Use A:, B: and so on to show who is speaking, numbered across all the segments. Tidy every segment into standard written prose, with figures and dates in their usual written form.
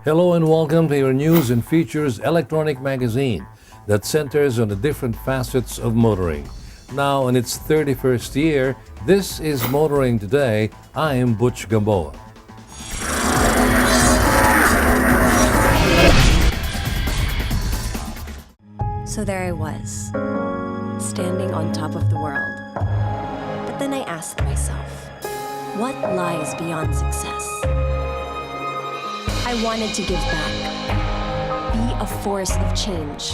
A: Hello and welcome to your news and features electronic magazine that centers on the different facets of motoring. Now in its 31st year, this is Motoring Today. I am Butch Gamboa.
B: So there I was, standing on top of the world. But then I asked myself, what lies beyond success? I wanted to give back, be a force of change.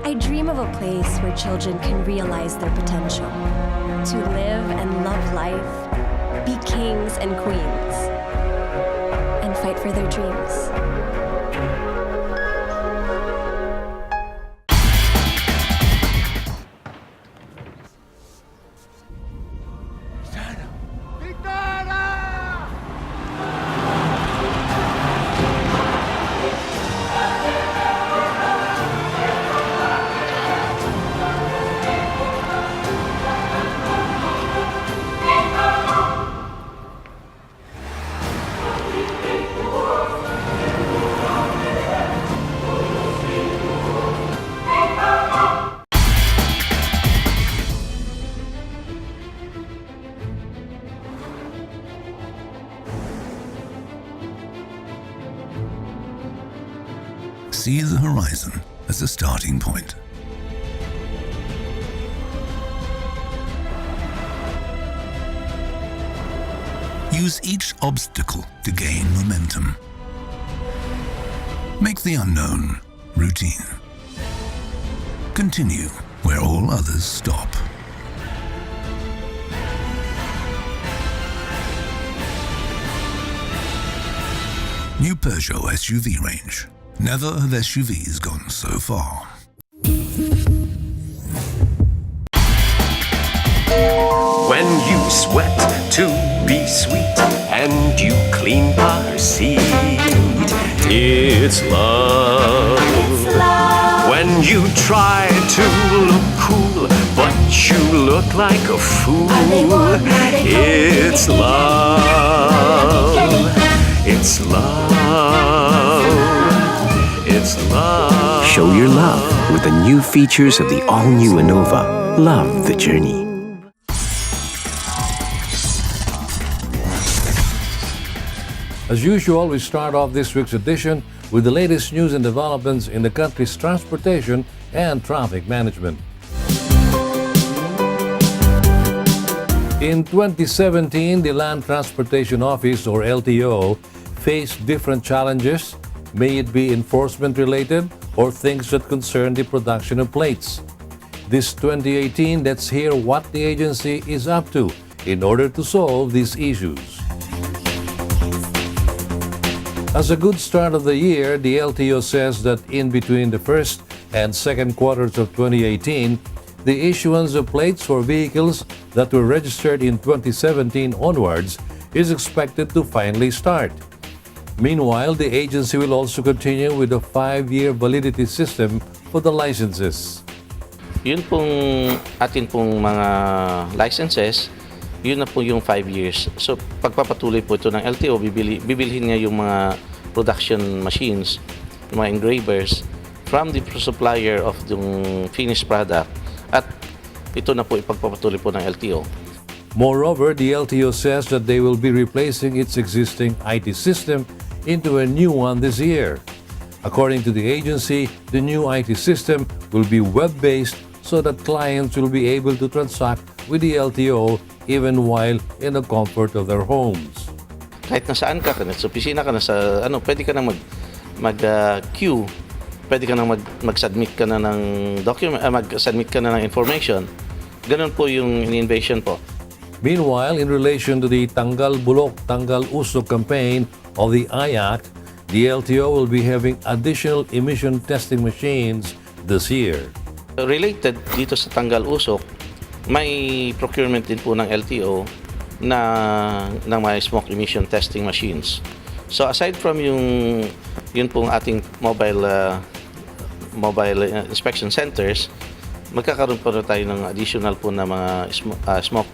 B: I dream of a place where children can realize their potential, to live and love life, be kings and queens, and fight for their dreams.
C: See the horizon as a starting point. Use each obstacle to gain momentum. Make the unknown routine. Continue where all others stop. New Peugeot SUV range. Never have SUVs gone so far.
D: When you sweat to be sweet and you clean car seat, it's love. When you try to look cool but you look like a fool, it's love. It's love. It's love.
E: Show your love with the new features of the all-new Innova. Love the journey.
A: As usual, we start off this week's edition with the latest news and developments in the country's transportation and traffic management. In 2017, the Land Transportation Office, or LTO, faced different challenges, may it be enforcement-related or things that concern the production of plates. This 2018, let's hear what the agency is up to in order to solve these issues. As a good start of the year, the LTO says that in between the first and second quarters of 2018, the issuance of plates for vehicles that were registered in 2017 onwards is expected to finally start. Meanwhile, the agency will also continue with a 5-year validity system for the licenses.
F: Yun pong atin pong mga licenses, yun na po yung 5 years. So pagpapatuloy po ito ng LTO, bibilhin niya yung mga production machines, yung mga engravers from the supplier of the finished product, at ito na po ipagpapatuloy po ng LTO.
A: Moreover, the LTO says that they will be replacing its existing IT system into a new one this year. According to the agency, the new IT system will be web-based so that clients will be able to transact with the LTO even while in the comfort of their homes.
F: Kahit nasaan ka, sa opisina ka, nasa pwede ka nang mag-queue, pwede ka nang mag-submit ka na ng document, mag-submit ka na ng information. Ganun po yung in-invasion po.
A: Meanwhile, in relation to the Tanggal Bulok, Tanggal Usok campaign of the IACT, the LTO will be having additional emission testing machines this year.
F: Related dito sa Tanggal Usok, may procurement din po ng LTO ng mga smoke emission testing machines. So aside from yun pong ating mobile inspection centers, magkakaroon pa rin tayo ng additional po na mga smoke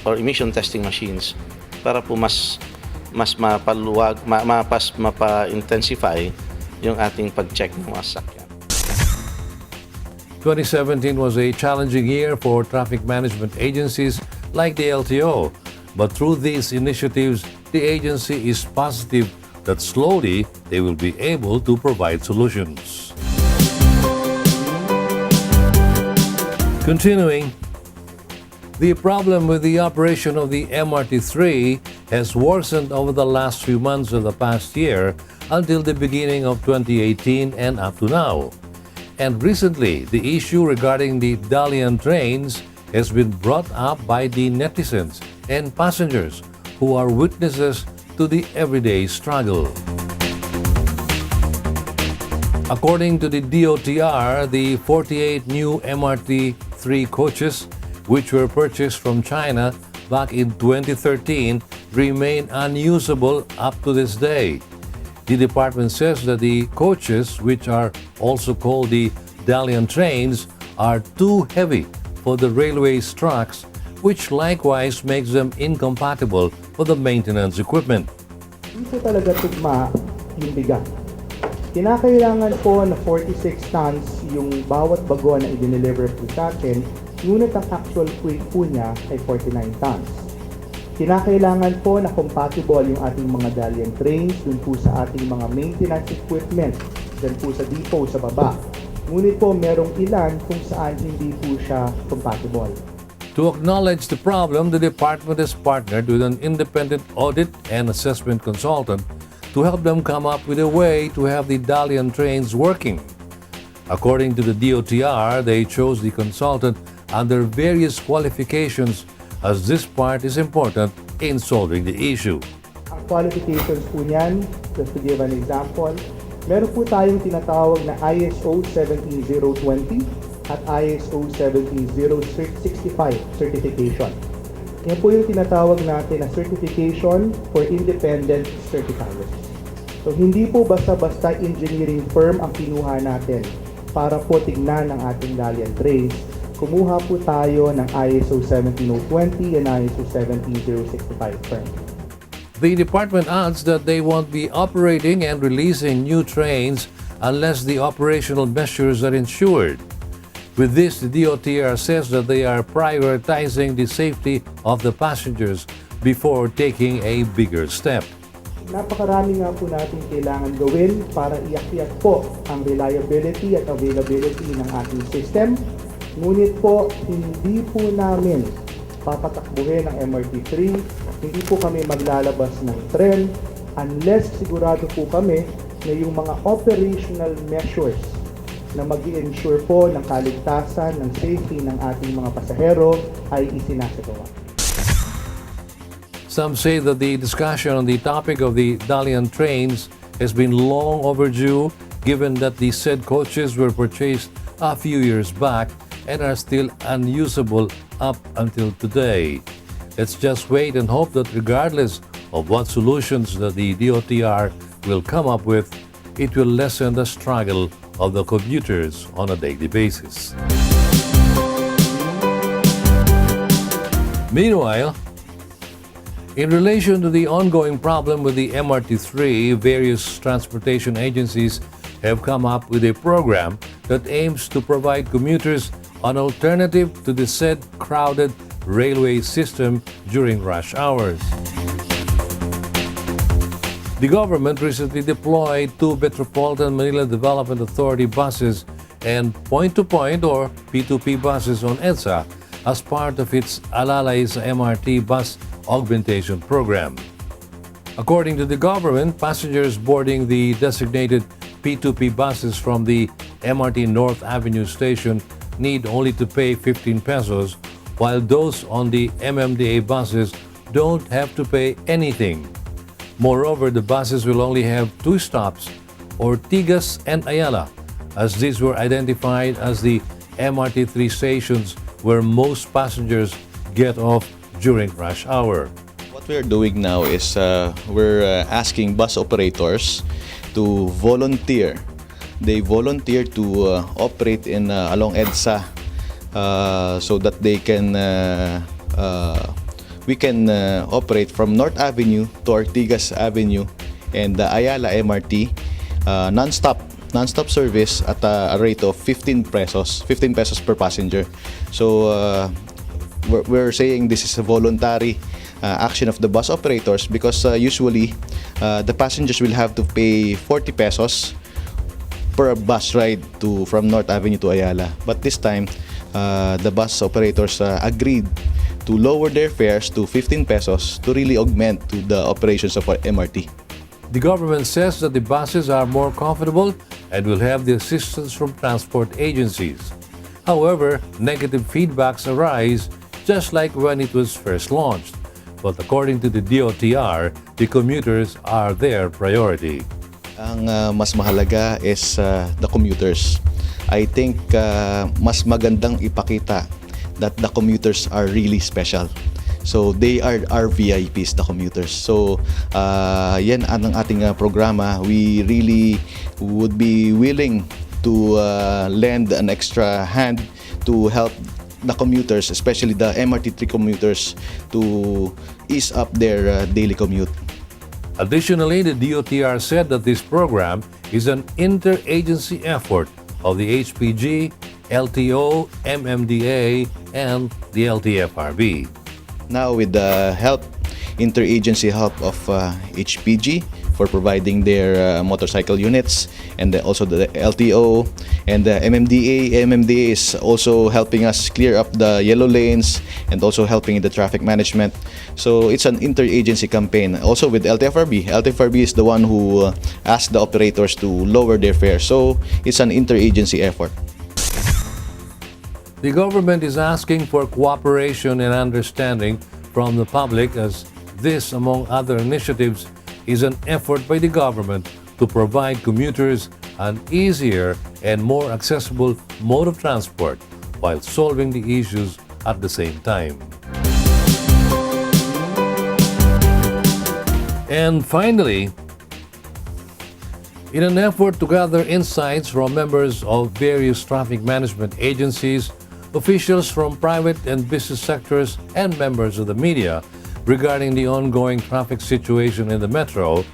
F: or emission testing machines para po mas mapaluwag, mapa-intensify yung ating pag-check ng mga sasakyan.
A: 2017 was a challenging year for traffic management agencies like the LTO. But through these initiatives, the agency is positive that slowly they will be able to provide solutions. Continuing, the problem with the operation of the MRT-3 has worsened over the last few months of the past year until the beginning of 2018 and up to now. And recently, the issue regarding the Dalian trains has been brought up by the netizens and passengers who are witnesses to the everyday struggle. According to the DOTR, the 48 new MRT-3 coaches, which were purchased from China back in 2013, remain unusable up to this day. The department says that the coaches, which are also called the Dalian trains, are too heavy for the railway's trucks, which likewise makes them incompatible for the maintenance equipment.
G: Hindi po talaga tugma yung bigat. Kinakailangan po na 46 tons yung bawat bagon na i-deliver po sa atin, ngunit ang actual weight po niya ay 49 tons. Kinakailangan po na compatible yung ating mga Dalian trains dun po sa ating mga maintenance equipment dun po sa depot sa baba. Ngunit po merong ilan kung saan hindi po siya compatible.
A: To acknowledge the problem, the department has partnered with an independent audit and assessment consultant to help them come up with a way to have the Dalian trains working. According to the DOTR, they chose the consultant under various qualifications as this part is important in solving the issue.
G: Ang qualifications po niyan, just to give an example, meron po tayong tinatawag na ISO 17020 at ISO 17065 certification. Yan po yung tinatawag natin na certification for independent certifiers. So hindi po basta-basta engineering firm ang kinuha natin para po tignan ang ating Dalian trains. Kumuha po tayo ng ISO 17020 and ISO 17065 firm.
A: The department adds that they won't be operating and releasing new trains unless the operational measures are ensured. With this, the DOTR says that they are prioritizing the safety of the passengers before taking a bigger step.
G: Napakarami nga po natin kailangan gawin para iakyat po ang reliability at availability ng ating system. Ngunit po, hindi po namin papatakbuhin ang MRT-3, hindi po kami maglalabas ng tren unless sigurado po kami na yung mga operational measures na mag-i-ensure po ng kaligtasan, ng safety ng ating mga pasahero ay isinasagawa.
A: Some say that the discussion on the topic of the Dalian trains has been long overdue given that the said coaches were purchased a few years back and are still unusable up until today. Let's just wait and hope that regardless of what solutions that the DOTR will come up with, it will lessen the struggle of the commuters on a daily basis. Meanwhile, in relation to the ongoing problem with the MRT-3, various transportation agencies have come up with a program that aims to provide commuters an alternative to the said crowded railway system during rush hours. The government recently deployed 2 Metropolitan Manila Development Authority buses and point-to-point or P2P buses on EDSA as part of its Alalay sa MRT bus augmentation program. According to the government, passengers boarding the designated P2P buses from the MRT North Avenue station need only to pay 15 pesos while those on the MMDA buses don't have to pay anything. Moreover, the buses will only have two stops, Ortigas and Ayala, as these were identified as the MRT3 stations where most passengers get off during rush hour.
H: What we're doing now is we're asking bus operators to volunteer. They volunteer to operate in along EDSA so that they can we can operate from North Avenue to Ortigas Avenue and the Ayala MRT non-stop service at a rate of 15 pesos per passenger. So we're saying this is a voluntary action of the bus operators because usually the passengers will have to pay 40 pesos per bus ride from North Avenue to Ayala. But this time, the bus operators agreed to lower their fares to 15 pesos to really augment to the operations of our MRT.
A: The government says that the buses are more comfortable and will have the assistance from transport agencies. However, negative feedbacks arise just like when it was first launched. But according to the DOTR, the commuters are their priority.
H: Ang mas mahalaga is the commuters. I think mas magandang ipakita that the commuters are really special. So they are our VIPs, the commuters. So yan ang ating programa. We really would be willing to lend an extra hand to help the commuters, especially the MRT3 commuters, to ease up their daily commute.
A: Additionally, the DOTR said that this program is an interagency effort of the HPG, LTO, MMDA, and the LTFRB.
H: Now with the interagency help of HPG for providing their motorcycle units, and also the LTO and the MMDA. MMDA is also helping us clear up the yellow lanes and also helping in the traffic management. So it's an interagency campaign. Also with LTFRB. LTFRB is the one who asked the operators to lower their fares. So it's an interagency effort.
A: The government is asking for cooperation and understanding from the public, as this, among other initiatives, is an effort by the government to provide commuters an easier and more accessible mode of transport while solving the issues at the same time. And finally, in an effort to gather insights from members of various traffic management agencies, officials from private and business sectors, and members of the media regarding the ongoing traffic situation in the metro,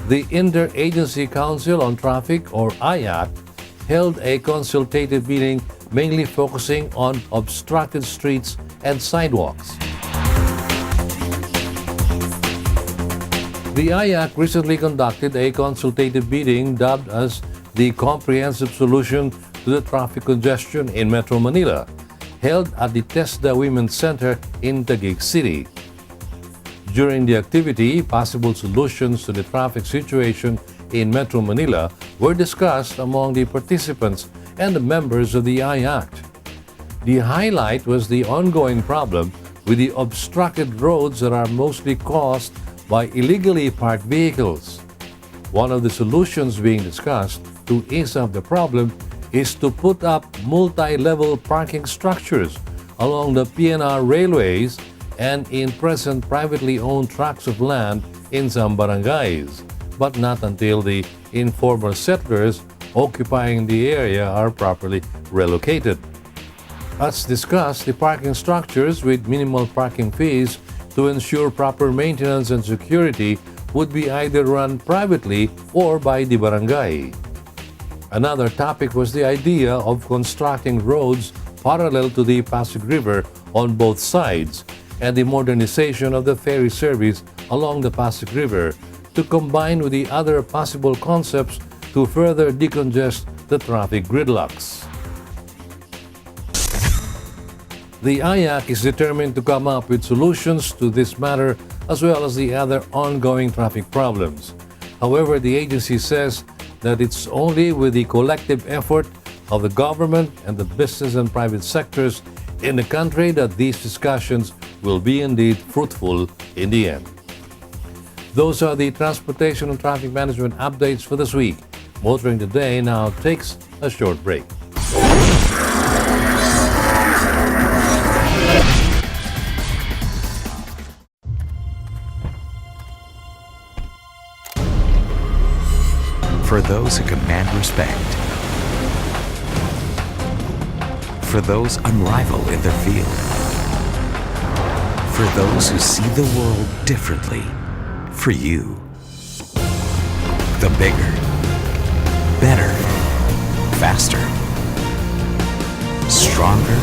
A: the Interagency Council on Traffic, or IAC, held a consultative meeting mainly focusing on obstructed streets and sidewalks. The IAC recently conducted a consultative meeting dubbed as the Comprehensive Solution to the Traffic Congestion in Metro Manila, held at the TESDA Women's Center in Taguig City. During the activity, possible solutions to the traffic situation in Metro Manila were discussed among the participants and the members of the IAC. The highlight was the ongoing problem with the obstructed roads that are mostly caused by illegally parked vehicles. One of the solutions being discussed to ease up the problem is to put up multi-level parking structures along the PNR railways and in present privately owned tracts of land in some barangays, but not until the informal settlers occupying the area are properly relocated. As discussed, the parking structures with minimal parking fees to ensure proper maintenance and security would be either run privately or by the barangay. Another topic was the idea of constructing roads parallel to the Pasig River on both sides and the modernization of the ferry service along the Pasig River to combine with the other possible concepts to further decongest the traffic gridlocks. The IAC is determined to come up with solutions to this matter as well as the other ongoing traffic problems. However, the agency says that it's only with the collective effort of the government and the business and private sectors in the country that these discussions will be indeed fruitful in the end. Those are the transportation and traffic management updates for this week. Motoring Today now takes a short break.
I: For those who command respect. For those unrivaled in their field. For those who see the world differently. For you. The bigger, better, faster, stronger,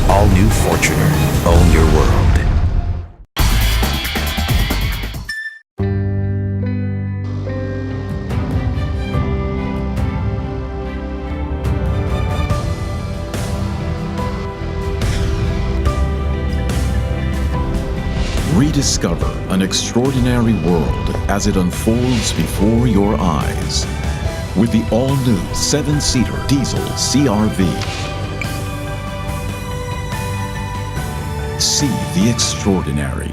I: all-new Fortuner. Own your world.
J: Rediscover an extraordinary world as it unfolds before your eyes with the all-new 7-seater diesel CR-V. See the extraordinary.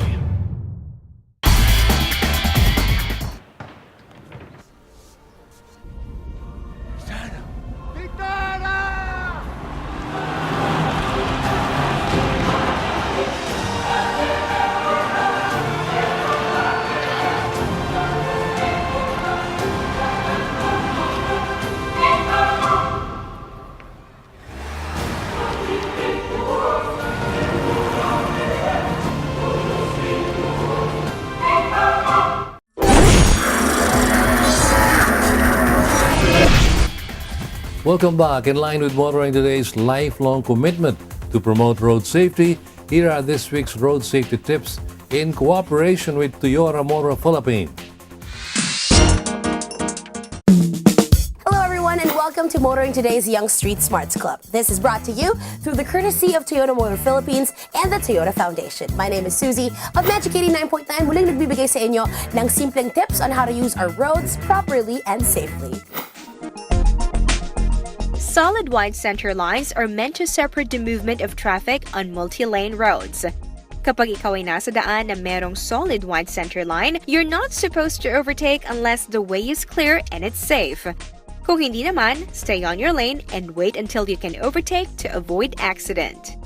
A: Welcome back. In line with Motoring Today's lifelong commitment to promote road safety, here are this week's road safety tips in cooperation with Toyota Motor Philippines.
K: Hello everyone and welcome to Motoring Today's Young Street Smarts Club. This is brought to you through the courtesy of Toyota Motor Philippines and the Toyota Foundation. My name is Susie of Magic 89.9, muling nagbibigay sa inyo ng simpleng tips on how to use our roads properly and safely.
L: Solid wide center lines are meant to separate the movement of traffic on multi-lane roads. Kapag ikaw ay nasa daan na merong solid wide center line, you're not supposed to overtake unless the way is clear and it's safe. Kung hindi naman, stay on your lane and wait until you can overtake to avoid accident.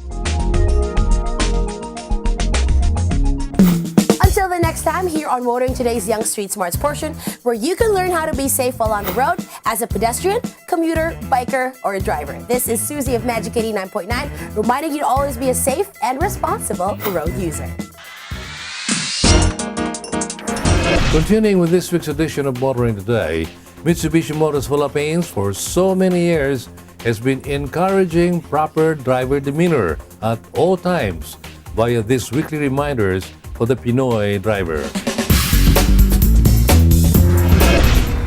K: Until the next time here on Motoring Today's Young Street Smarts portion, where you can learn how to be safe while on the road as a pedestrian, commuter, biker, or a driver. This is Susie of Magic 89.9, reminding you to always be a safe and responsible road user.
A: Continuing with this week's edition of Motoring Today, Mitsubishi Motors Philippines for so many years has been encouraging proper driver demeanor at all times via these weekly reminders for the Pinoy driver.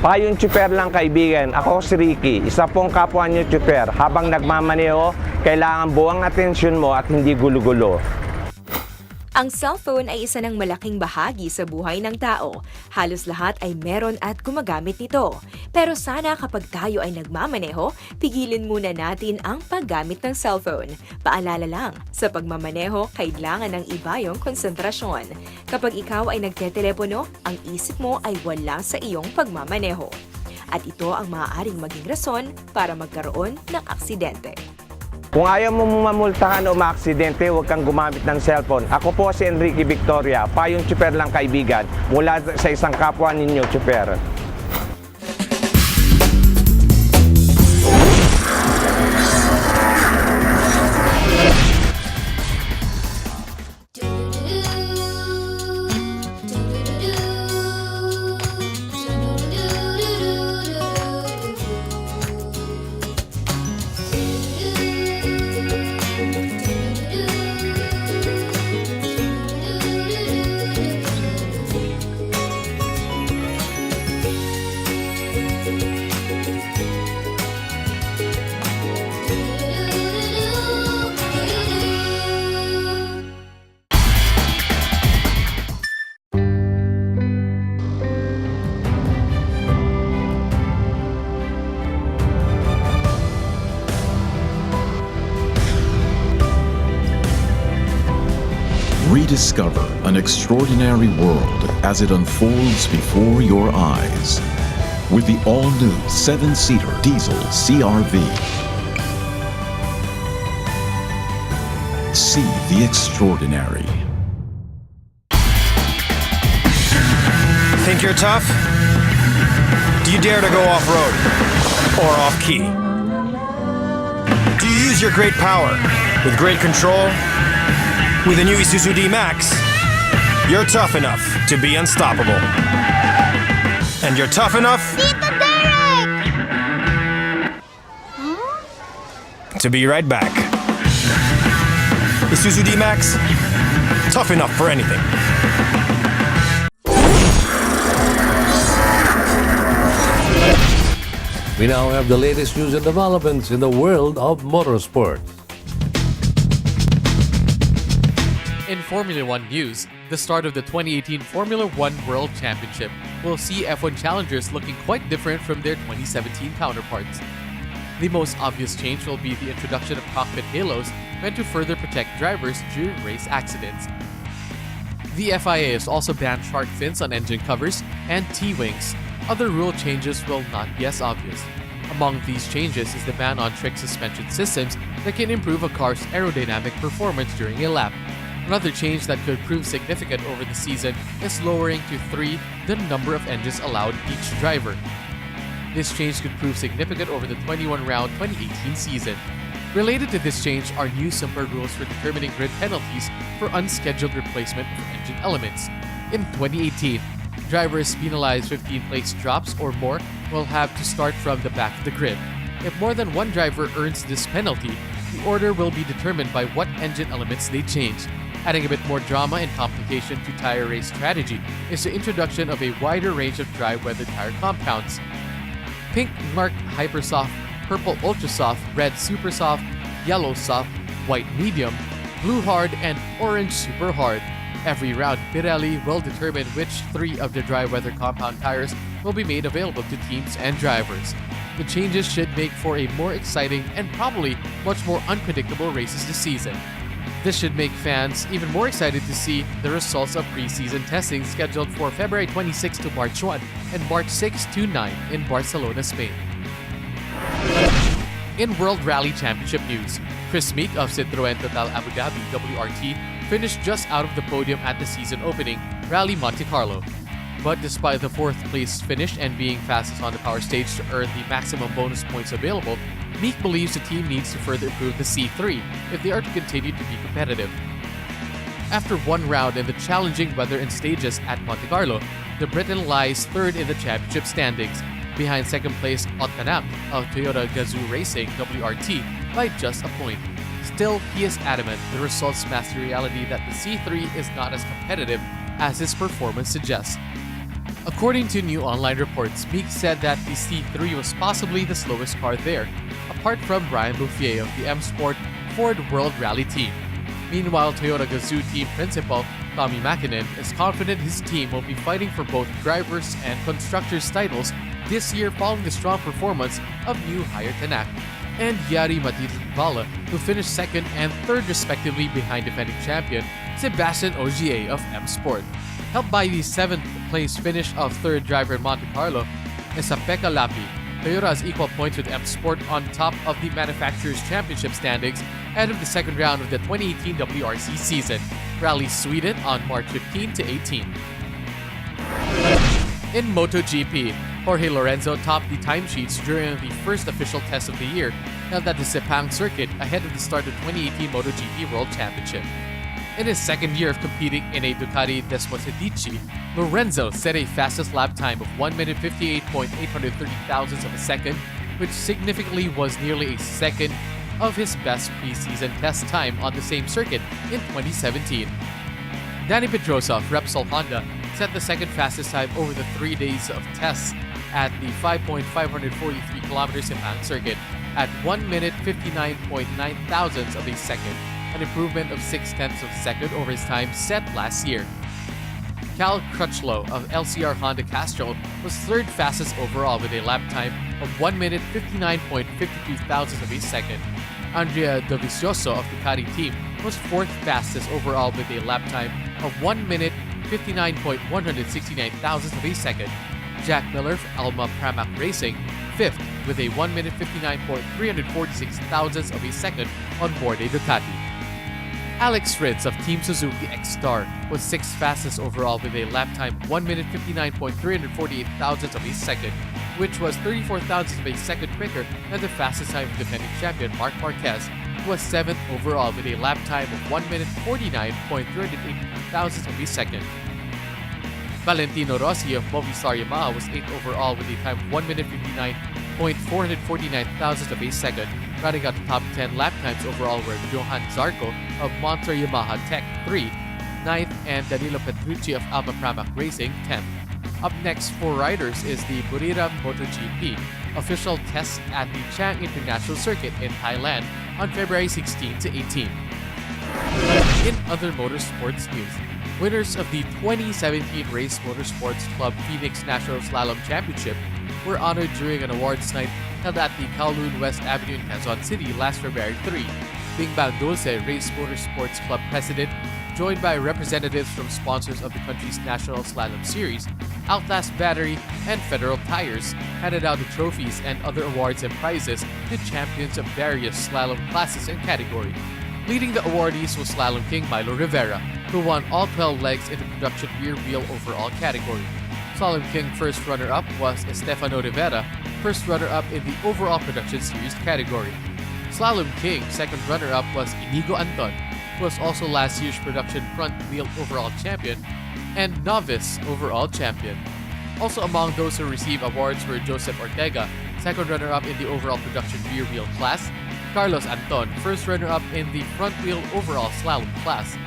M: Payong tsuper lang kaibigan, ako si Ricky, isa pong kapwa niyo tsuper. Habang nagmamaneho, kailangan buwang atensyon mo at hindi gulo-gulo.
L: Ang cellphone ay isa ng malaking bahagi sa buhay ng tao. Halos lahat ay meron at gumagamit nito. Pero sana kapag tayo ay nagmamaneho, pigilin muna natin ang paggamit ng cellphone. Paalala lang, sa pagmamaneho, kailangan ng iba yung konsentrasyon. Kapag ikaw ay nagtetelepono, ang isip mo ay wala sa iyong pagmamaneho. At ito ang maaaring maging rason para magkaroon ng aksidente.
M: Kung ayaw mo mamultahan o maaksidente, huwag kang gumamit ng cellphone. Ako po si Enrique Victoria, payong tsuper lang kaibigan, mula sa isang kapwa ninyo tsuper.
J: Rediscover an extraordinary world as it unfolds before your eyes. With the all-new 7-seater diesel CR-V. See the extraordinary.
N: Think you're tough? Do you dare to go off-road or off-key? Do you use your great power with great control? With the new Isuzu D-Max, you're tough enough to be unstoppable. And you're tough enough to be right back. Isuzu D-Max, tough enough for anything.
A: We now have the latest news and developments in the world of motorsport.
O: In Formula One news, the start of the 2018 Formula One World Championship will see F1 challengers looking quite different from their 2017 counterparts. The most obvious change will be the introduction of cockpit halos meant to further protect drivers during race accidents. The FIA has also banned shark fins on engine covers and T-wings. Other rule changes will not be as obvious. Among these changes is the ban on trick suspension systems that can improve a car's aerodynamic performance during a lap. Another change that could prove significant over the season is lowering to 3 the number of engines allowed each driver. This change could prove significant over the 21-round 2018 season. Related to this change are new simpler rules for determining grid penalties for unscheduled replacement of engine elements. In 2018, drivers penalized 15-place drops or more will have to start from the back of the grid. If more than one driver earns this penalty, the order will be determined by what engine elements they change. Adding a bit more drama and complication to tire race strategy is the introduction of a wider range of dry weather tire compounds. Pink marked Hypersoft, purple Ultrasoft, red Supersoft, yellow Soft, white Medium, blue Hard, and orange Super Hard. Every round, Pirelli will determine which 3 of the dry weather compound tires will be made available to teams and drivers. The changes should make for a more exciting and probably much more unpredictable races this season. This should make fans even more excited to see the results of preseason testing scheduled for February 26 to March 1 and March 6 to 9 in Barcelona, Spain. In World Rally Championship news, Chris Meek of Citroën Total Abu Dhabi WRT finished just out of the podium at the season opening Rally Monte Carlo. But despite the 4th place finish and being fastest on the power stage to earn the maximum bonus points available, Meek believes the team needs to further improve the C3 if they are to continue to be competitive. After one round in the challenging weather and stages at Monte Carlo, the Briton lies 3rd in the championship standings, behind 2nd place Otkanam of Toyota Gazoo Racing WRT by just a point. Still, he is adamant the results match the reality that the C3 is not as competitive as his performance suggests. According to new online reports, Meek said that the C3 was possibly the slowest car there, apart from Brian Bouffier of the M Sport Ford World Rally team. Meanwhile, Toyota Gazoo team principal Tommy Mäkinen is confident his team will be fighting for both drivers and constructors titles this year following the strong performance of new Hire Tanak and Jari Matti-Latvala, who finished 2nd and 3rd respectively behind defending champion Sebastian Ogier of M Sport. Helped by the 7th place finish of 3rd driver in Monte Carlo, Pekka Lappi, Toyota has equal points with M Sport on top of the Manufacturers' Championship standings ahead of the 2nd round of the 2018 WRC season, Rally Sweden on March 15 to 18. In MotoGP, Jorge Lorenzo topped the timesheets during the first official test of the year held at the Sepang circuit ahead of the start of the 2018 MotoGP World Championship. In his 2nd year of competing in a Ducati Desmosedici, Lorenzo set a fastest lap time of 1 minute 58.830 thousandths of a second, which significantly was nearly a second of his best preseason test time on the same circuit in 2017. Dani Pedrosa of Repsol Honda set the 2nd fastest time over the 3 days of tests at the 5.543 kilometers Sepang circuit at 1 minute 59.9 thousandths of a second, an improvement of 0.6 of a second over his time set last year. Cal Crutchlow of LCR Honda Castrol was 3rd fastest overall with a lap time of 1 minute 59.52 thousandths of a second. Andrea Dovizioso of Ducati team was fourth fastest overall with a lap time of 1 minute 59.169 thousandths of a second. Jack Miller of Alma Pramac Racing, fifth with a 1 minute 59.346 thousandths of a second on board a Ducati. Alex Rins of Team Suzuki X-Star was sixth fastest overall with a lap time 1 minute 59.348 thousandths of a second, which was 34 thousandths of a second quicker than the fastest time defending champion Marc Marquez, who was seventh overall with a lap time of 1 minute 49.308 thousandths of a second. Valentino Rossi of Movistar Yamaha was 8th overall with a time of 1 minute 59.449 thousandths of a second. Rounding out the top 10 lap times overall were Johan Zarco of Monster Yamaha Tech 3, 9th, and Danilo Petrucci of Alma Pramac Racing 10th. Up next for riders is the Buriram MotoGP, official test at the Chang International Circuit in Thailand on February 16 to 18. In other motorsports news, winners of the 2017 Race Motorsports Club Phoenix National Slalom Championship were honored during an awards night held at the Kowloon West Avenue in Quezon City last February 3. Bing Bang Dulce, Race Motorsports Club President, joined by representatives from sponsors of the country's National Slalom Series, Outlast Battery, and Federal Tires, handed out the trophies and other awards and prizes to champions of various slalom classes and categories. Leading the awardees was Slalom King Milo Rivera, who won all 12 legs in the production rear wheel overall category. Slalom King first runner-up was Estefano Rivera, first runner-up in the overall production series category. Slalom King second runner-up was Inigo Anton, who was also last year's production front wheel overall champion and novice overall champion. Also among those who received awards were Joseph Ortega, second runner-up in the overall production rear wheel class, Carlos Anton, first runner-up in the front wheel overall slalom class,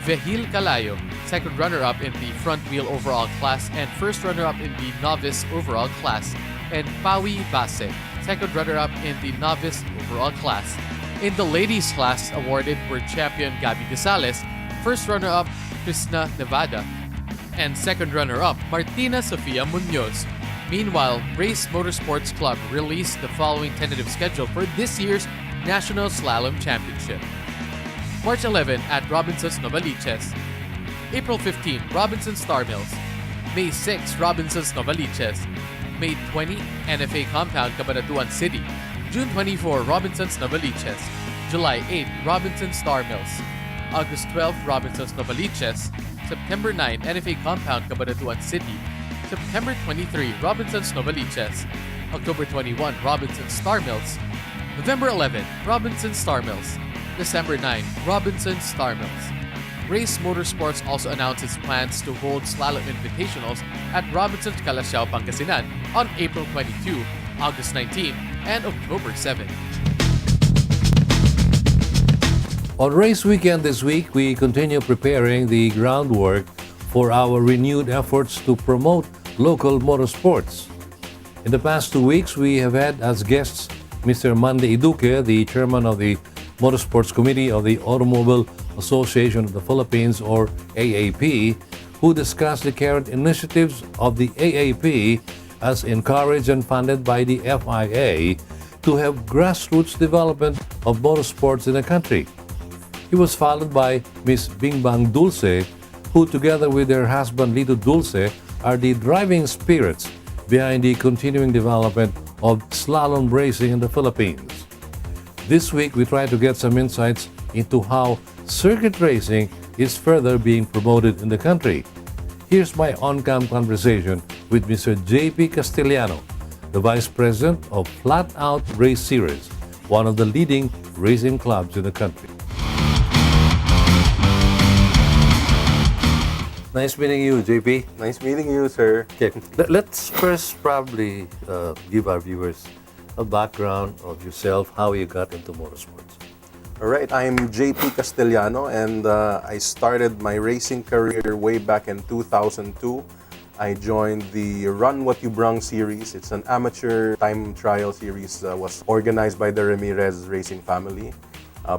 O: Vehil Calayo, second runner-up in the front wheel overall class and first runner-up in the novice overall class, and Pawi Base, second runner-up in the novice overall class. In the ladies class, awarded were champion Gabby Gonzalez, first runner-up Krishna Nevada, and second runner-up Martina Sofia Munoz. Meanwhile, Race Motorsports Club released the following tentative schedule for this year's National Slalom Championship. March 11 at Robinson's Novaliches. April 15, Robinson Star Mills. May 6, Robinson's Novaliches. May 20, NFA Compound, Cabanatuan City. June 24, Robinson's Novaliches. July 8, Robinson Star Mills. August 12, Robinson's Novaliches. September 9, NFA Compound, Cabanatuan City. September 23, Robinson's Novaliches. October 21, Robinson Star Mills. November 11, Robinson Star Mills. December 9, Robinson Star Mills. Race Motorsports also announced its plans to hold slalom invitationals at Robinson's Calasiao, Pangasinan on April 22, August 19, and October 7.
A: On race weekend this week, we continue preparing the groundwork for our renewed efforts to promote local motorsports. In the past 2 weeks, we have had as guests Mr. Mandy Iduque, the chairman of the Motorsports Committee of the Automobile Association of the Philippines, or AAP, who discussed the current initiatives of the AAP as encouraged and funded by the FIA to have grassroots development of motorsports in the country. He was followed by Ms. Bing Bang Dulce, who together with her husband Lito Dulce are the driving spirits behind the continuing development of slalom racing in the Philippines. This week, we try to get some insights into how circuit racing is further being promoted in the country. Here's my on-cam conversation with Mr. JP Castellano, the Vice President of Flat Out Race Series, one of the leading racing clubs in the country. Nice meeting you, JP.
P: Nice meeting you, sir.
A: Okay, let's first probably give our viewers a background of yourself, how you got into motorsports.
P: All right, I'm JP Castellano, and I started my racing career way back in 2002. I joined the Run What You Brung series. It's an amateur time trial series was organized by the Ramirez racing family,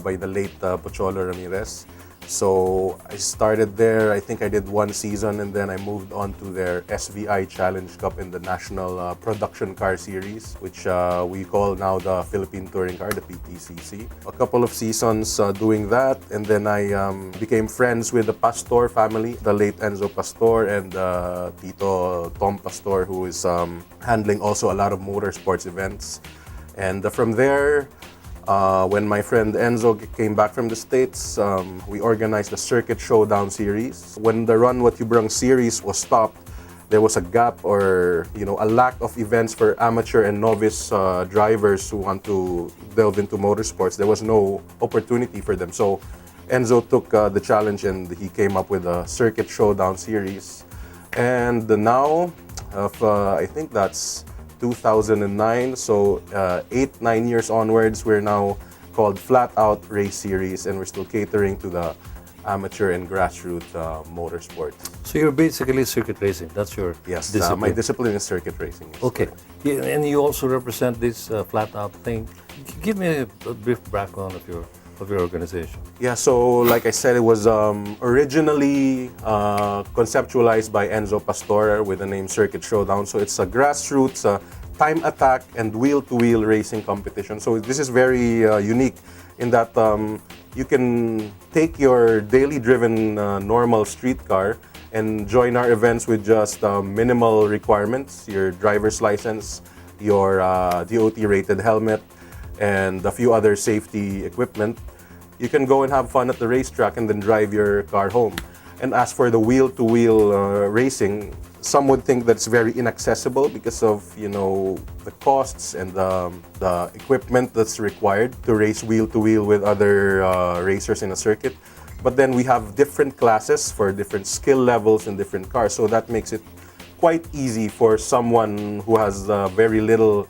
P: by the late Pocholo Ramirez. So I started there. I think I did one season, and then I moved on to their SVI Challenge Cup in the National Production Car Series, which we call now the Philippine Touring Car, the PTCC. A couple of seasons doing that, and then I became friends with the Pastor family, the late Enzo Pastor and Tito Tom Pastor, who is handling also a lot of motorsports events. And from there, when my friend Enzo came back from the States, we organized the Circuit Showdown series. When the Run What You Brung series was stopped, there was a gap or a lack of events for amateur and novice drivers who want to delve into motorsports. There was no opportunity for them. So Enzo took the challenge and he came up with a Circuit Showdown series. And now, I think that's 2009, so 8-9 years onwards, we're now called Flat Out Race Series, and we're still catering to the amateur and grassroots motorsport.
A: So you're basically circuit racing. That's your discipline.
P: My discipline is circuit racing. Yes,
A: okay, yeah, and you also represent this Flat Out thing. Give me a brief background of your organization.
P: Yeah, so like I said, it was originally conceptualized by Enzo Pastor with the name Circuit Showdown. So it's a grassroots time attack and wheel-to-wheel racing competition. So this is very unique in that you can take your daily driven normal street car and join our events with just minimal requirements, your driver's license, your DOT-rated helmet, and a few other safety equipment. You can go and have fun at the racetrack and then drive your car home. And as for the wheel-to-wheel racing, some would think that's very inaccessible because of the costs and the equipment that's required to race wheel-to-wheel with other racers in a circuit. But then we have different classes for different skill levels and different cars, so that makes it quite easy for someone who has very little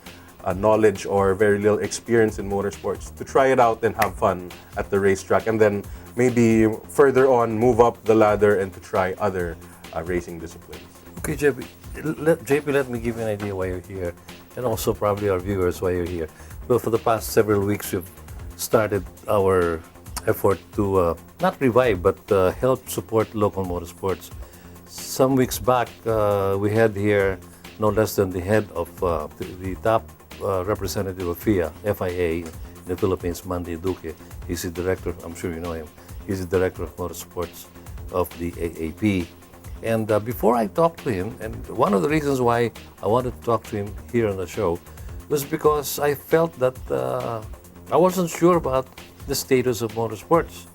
P: knowledge or very little experience in motorsports to try it out and have fun at the racetrack, and then maybe further on move up the ladder and to try other racing disciplines.
A: Okay, JP, let me give you an idea why you're here, and also probably our viewers why you're here. Well, for the past several weeks, we've started our effort to not revive, but help support local motorsports. Some weeks back, we had here no less than the head of the top representative of FIA in the Philippines, Mandy Duque. He's the director, I'm sure you know him. He's the director of motorsports of the AAP. And before I talked to him, and one of the reasons why I wanted to talk to him here on the show was because I felt that I wasn't sure about the status of motorsports,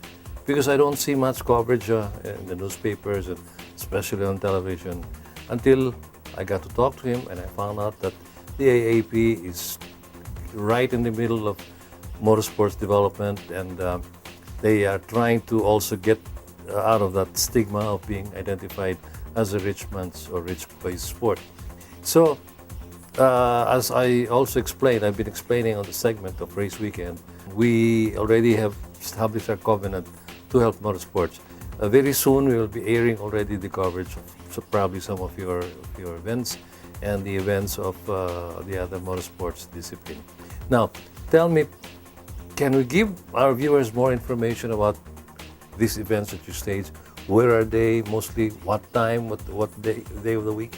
A: because I don't see much coverage in the newspapers and especially on television, until I got to talk to him and I found out that the AAP is right in the middle of motorsports development, and they are trying to also get out of that stigma of being identified as a rich man's or rich boy's sport. So, as I also explained, I've been explaining on the segment of Race Weekend, we already have established our covenant to help motorsports. Very soon we will be airing already the coverage of probably some of your events and the events of the other motorsports discipline. Now, tell me, can we give our viewers more information about these events that you stage? Where are they? Mostly what time? What day of the week?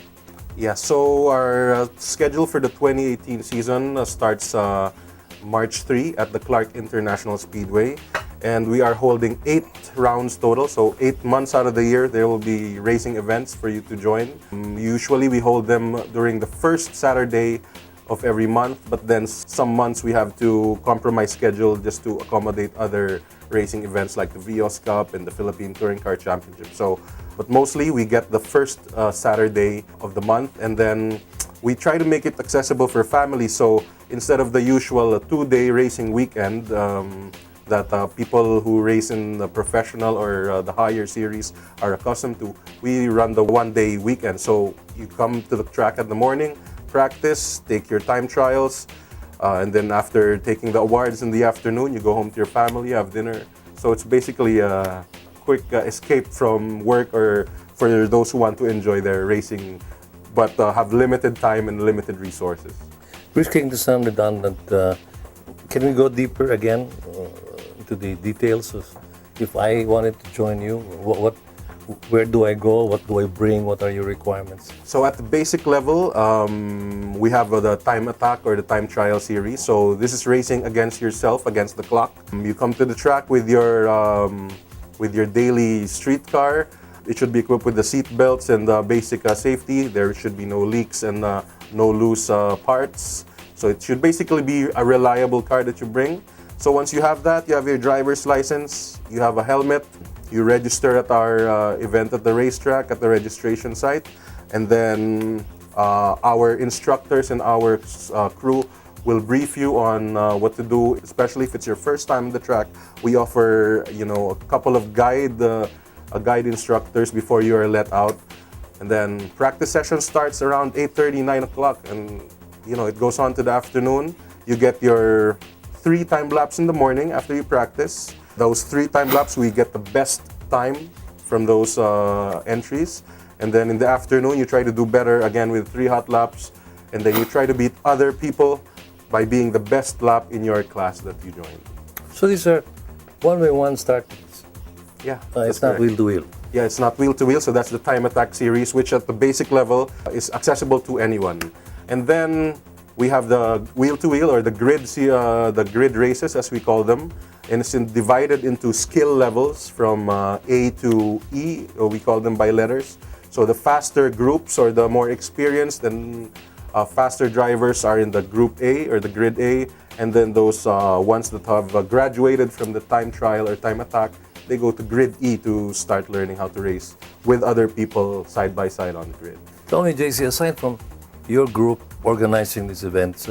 P: Yeah, so our schedule for the 2018 season starts March 3 at the Clark International Speedway. And we are holding 8 rounds total, so 8 months out of the year there will be racing events for you to join. Usually we hold them during the first Saturday of every month, but then some months we have to compromise schedule just to accommodate other racing events like the Vios Cup and the Philippine Touring Car Championship. But mostly we get the first Saturday of the month, and then we try to make it accessible for families. So instead of the usual 2-day racing weekend that people who race in the professional or the higher series are accustomed to, we run the 1-day weekend. So you come to the track in the morning, practice, take your time trials, and then after taking the awards in the afternoon, you go home to your family, have dinner. So it's basically a quick escape from work, or for those who want to enjoy their racing but have limited time and limited resources.
A: Risking to sound redundant, can we go deeper again into the details of if I wanted to join you, where do I go? What do I bring? What are your requirements?
P: So at the basic level, we have the time attack or the time trial series. So this is racing against yourself, against the clock. You come to the track with your daily street car. It should be equipped with the seat belts and basic safety. There should be no leaks and no loose parts. So it should basically be a reliable car that you bring. So once you have that, you have your driver's license, you have a helmet, you register at our event at the racetrack, at the registration site, and then our instructors and our crew will brief you on what to do, especially if it's your first time on the track. We offer, a couple of guide instructors before you are let out. And then practice session starts around 8:30, 9 o'clock, and it goes on to the afternoon. You get your 3 time laps in the morning after you practice. Those 3 time laps, we get the best time from those entries. And then in the afternoon, you try to do better again with 3 hot laps. And then you try to beat other people by being the best lap in your class that you joined.
A: So these are one-by-one start.
P: Yeah,
A: it's not wheel-to-wheel.
P: Yeah, it's not wheel-to-wheel, so that's the Time Attack series, which at the basic level is accessible to anyone. And then we have the wheel-to-wheel or the grid races, as we call them, and it's divided into skill levels from A to E, or we call them by letters. So the faster groups or the more experienced and faster drivers are in the Group A or the Grid A, and then those ones that have graduated from the time trial or time attack, they go to Grid E to start learning how to race with other people side by side on the grid.
A: Tell me, JC, aside from your group organizing these events,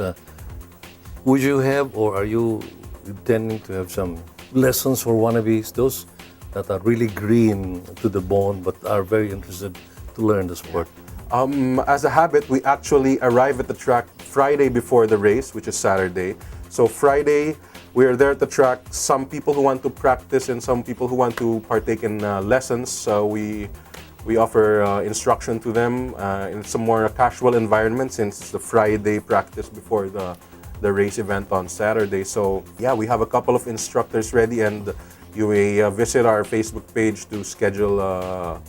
A: would you have or are you intending to have some lessons for wannabes, those that are really green to the bone but are very interested to learn the sport?
P: As a habit, we actually arrive at the track Friday before the race, which is Saturday. So Friday, we are there at the track. Some people who want to practice and some people who want to partake in lessons. So we offer instruction to them in some more casual environment since it's the Friday practice before the race event on Saturday. So yeah, we have a couple of instructors ready, and you may visit our Facebook page to schedule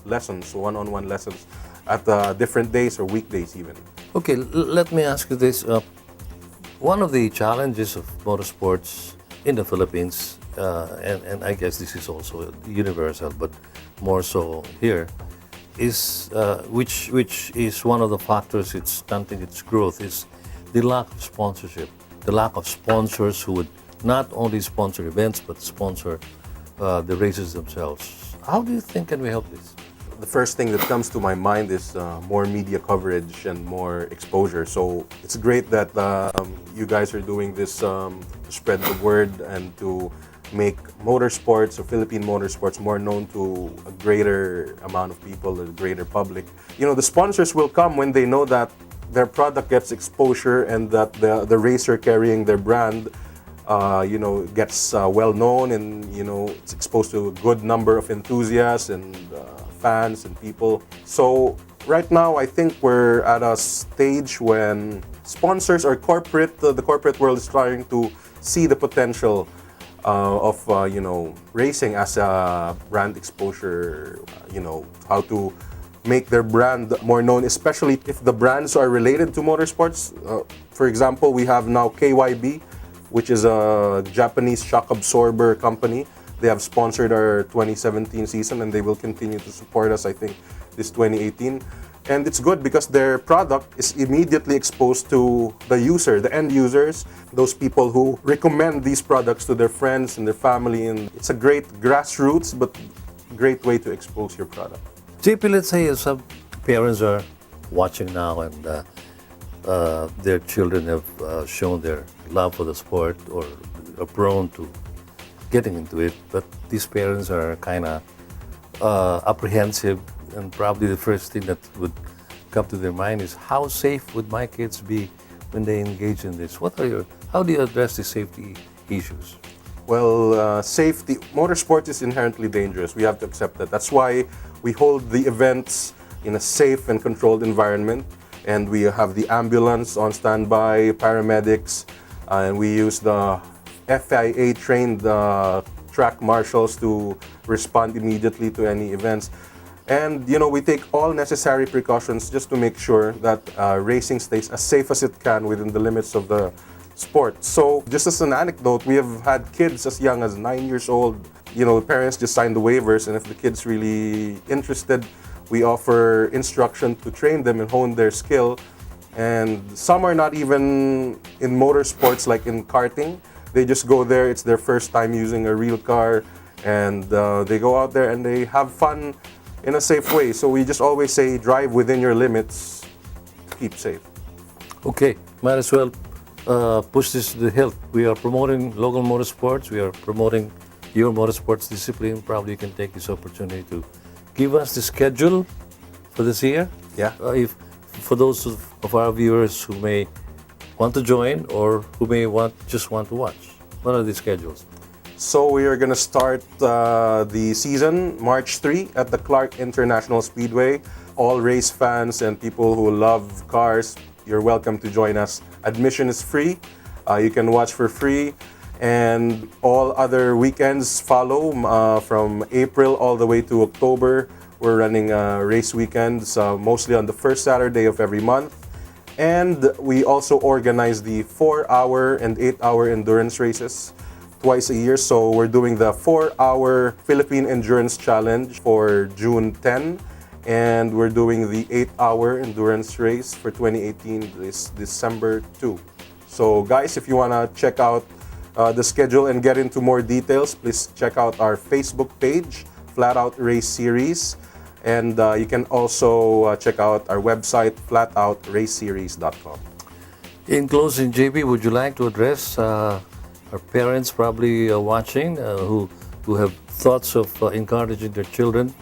P: lessons, one-on-one lessons at different days or weekdays even.
A: Okay, let me ask you this. One of the challenges of motorsports in the Philippines, and I guess this is also universal, but more so here, is which is one of the factors it's stunting its growth, is the lack of sponsorship, the lack of sponsors who would not only sponsor events but sponsor the races themselves. How do you think can we help this?
P: The first thing that comes to my mind is more media coverage and more exposure. So it's great that you guys are doing this to spread the word and to make motorsports or Philippine motorsports more known to a greater amount of people, a greater public. The sponsors will come when they know that their product gets exposure and that the racer carrying their brand gets well known, and it's exposed to a good number of enthusiasts and fans and people. So right now, I think we're at a stage when sponsors or the corporate world is trying to see the potential of racing as a brand exposure. How to make their brand more known, especially if the brands are related to motorsports. For example, we have now KYB, which is a Japanese shock absorber company. They have sponsored our 2017 season, and they will continue to support us, I think, this 2018. And it's good because their product is immediately exposed to the user, the end users, those people who recommend these products to their friends and their family. And it's a great grassroots, but great way to expose your product.
A: JP, let's say some parents are watching now and their children have shown their love for the sport or are prone to getting into it, but these parents are kind of apprehensive, and probably the first thing that would come to their mind is, how safe would my kids be when they engage in this? How do you address the safety issues?
P: Well, safety, motorsport is inherently dangerous. We have to accept that. That's why we hold the events in a safe and controlled environment, and we have the ambulance on standby, paramedics, and we use the FIA trained track marshals to respond immediately to any events. And we take all necessary precautions just to make sure that racing stays as safe as it can within the limits of the sport. So just as an anecdote, we have had kids as young as 9 years old. Parents just sign the waivers, and if the kid's really interested, we offer instruction to train them and hone their skill. And some are not even in motorsports, like in karting. They just go there, it's their first time using a real car, and they go out there and they have fun in a safe way. So we just always say, drive within your limits to keep safe.
A: Okay, might as well push this to the hilt. We are promoting local motorsports. We are promoting your motorsports discipline. Probably you can take this opportunity to give us the schedule for this year.
P: Yeah.
A: If for those of our viewers who may want to join or who may just want to watch, what are the schedules?
P: So we are going to start the season March 3 at the Clark International Speedway. All race fans and people who love cars, you're welcome to join us. Admission is free. You can watch for free. And all other weekends follow from April all the way to October. We're running race weekends, mostly on the first Saturday of every month. And we also organize the 4-hour and 8-hour endurance races twice a year. So we're doing the 4-hour Philippine Endurance Challenge for June 10. And we're doing the 8-hour endurance race for 2018 this December 2. So guys, if you want to check out the schedule and get into more details, please check out our Facebook page, Flat Out Race Series. And you can also check out our website, flatoutraceseries.com.
A: In closing, JP, would you like to address our parents probably watching who have thoughts of encouraging their children?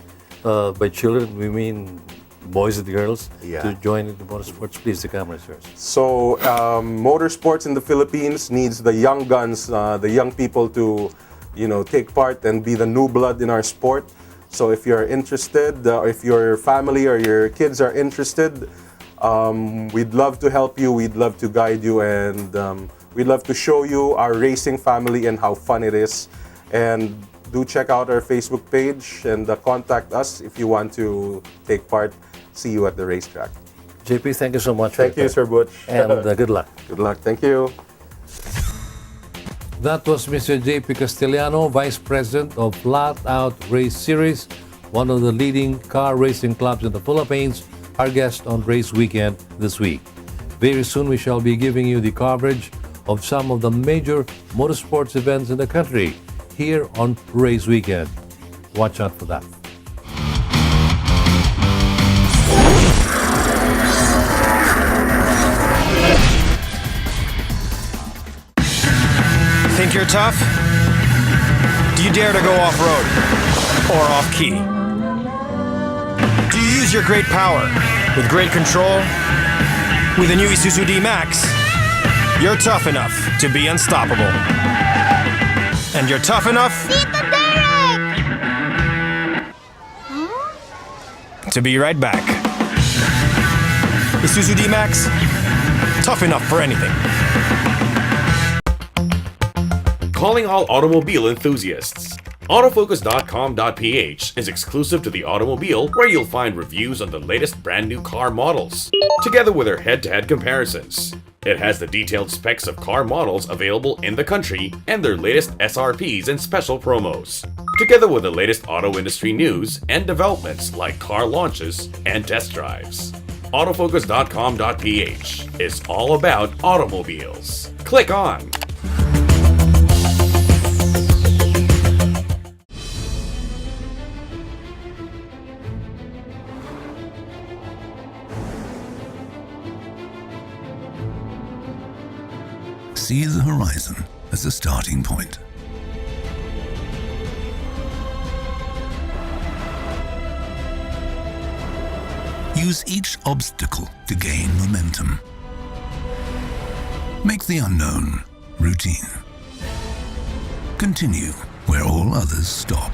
A: By children, we mean boys and girls, to join in the motorsports. Please, the camera is yours.
P: So, motorsports in the Philippines needs the young guns, the young people to, take part and be the new blood in our sport. So if you're interested, or if your family or your kids are interested, we'd love to help you, we'd love to guide you, and we'd love to show you our racing family and how fun it is. And do check out our Facebook page and contact us if you want to take part. See you at the racetrack.
A: JP, thank you so much.
P: Thank you, Sir Butch.
A: And good luck.
P: Good luck. Thank you.
A: That was Mr. JP Castellano, Vice President of Flat Out Race Series, one of the leading car racing clubs in the Philippines, our guest on Race Weekend this week. Very soon we shall be giving you the coverage of some of the major motorsports events in the country here on Race Weekend. Watch out for that.
N: Think you're tough? Do you dare to go off-road or off-key? Do you use your great power with great control? With the new Isuzu D-Max, you're tough enough to be unstoppable. And you're tough enough to be right back. Isuzu D-Max, tough enough for anything.
Q: Calling all automobile enthusiasts. Autofocus.com.ph is exclusive to the automobile, where you'll find reviews on the latest brand new car models, together with their head-to-head comparisons. It has the detailed specs of car models available in the country and their latest SRPs and special promos, together with the latest auto industry news and developments like car launches and test drives. Autofocus.com.ph is all about automobiles. Click on.
C: See the horizon as a starting point. Use each obstacle to gain momentum. Make the unknown routine. Continue where all others stop.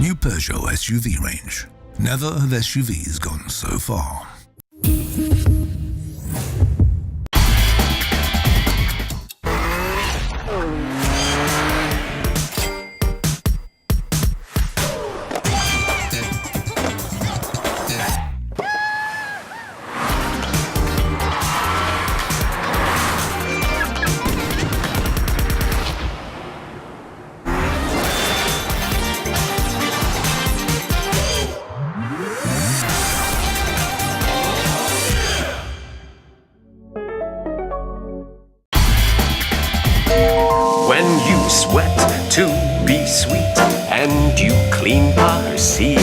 C: New Peugeot SUV range. Never have SUVs gone so far.
D: sweat to be sweet, and you clean her seat.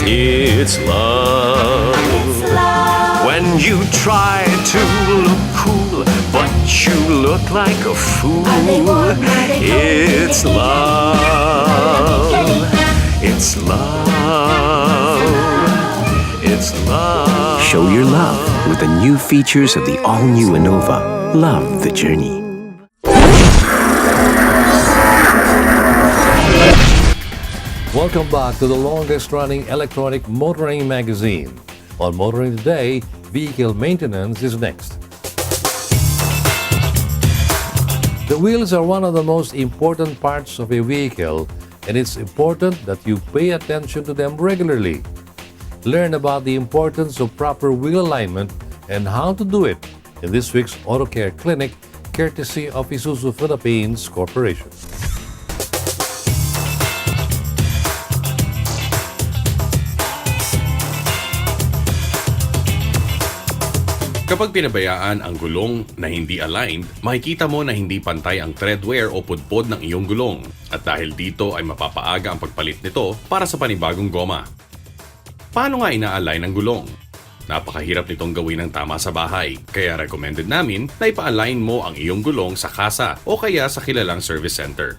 D: It's love. When you try to look cool, but you look like a fool. It's love. It's love. It's love.
E: Show your love with the new features of the all-new Innova. Love the journey.
A: Welcome back to the longest-running electronic motoring magazine. On Motoring Today, vehicle maintenance is next. The wheels are one of the most important parts of a vehicle, and it's important that you pay attention to them regularly. Learn about the importance of proper wheel alignment and how to do it in this week's Auto Care Clinic, courtesy of Isuzu Philippines Corporation.
Q: Kapag pinabayaan ang gulong na hindi aligned, makikita mo na hindi pantay ang tread wear o pudpod ng iyong gulong. At dahil dito ay mapapaaga ang pagpalit nito para sa panibagong goma. Paano nga ina-align ang gulong? Napakahirap nitong gawin ng tama sa bahay, kaya recommended namin na ipa-align mo ang iyong gulong sa kasa o kaya sa kilalang service center.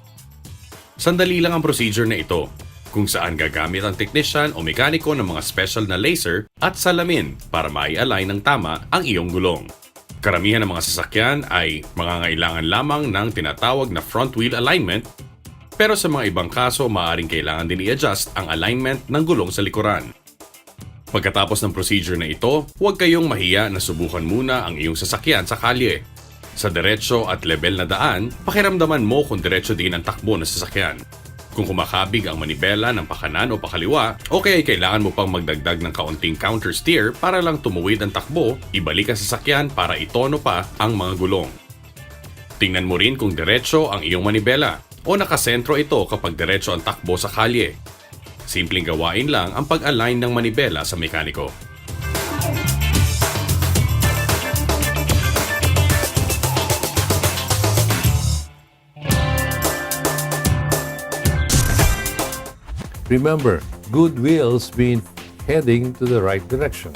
Q: Sandali lang ang procedure na ito, kung saan gagamit ang technician o mekaniko ng mga special na laser at salamin para mai-align ng tama ang iyong gulong. Karamihan ng mga sasakyan ay mangangailangan lamang ng tinatawag na front wheel alignment, pero sa mga ibang kaso maaaring kailangan din i-adjust ang alignment ng gulong sa likuran. Pagkatapos ng procedure na ito, huwag kayong mahiya na subukan muna ang iyong sasakyan sa kalye. Sa diretso at level na daan, pakiramdaman mo kung diretso din ang takbo ng sasakyan. Kung kumakabig ang manibela ng pakanan o pakaliwa, o kaya kailangan mo pang magdagdag ng kaunting counter steer para lang tumuwid ang takbo, ibalik ang sasakyan para itono pa ang mga gulong. Tingnan mo rin kung diretso ang iyong manibela o nakasentro ito kapag diretso ang takbo sa kalye. Simpleng gawain lang ang pag-align ng manibela sa mekaniko.
A: Remember, good wheels mean heading to the right direction.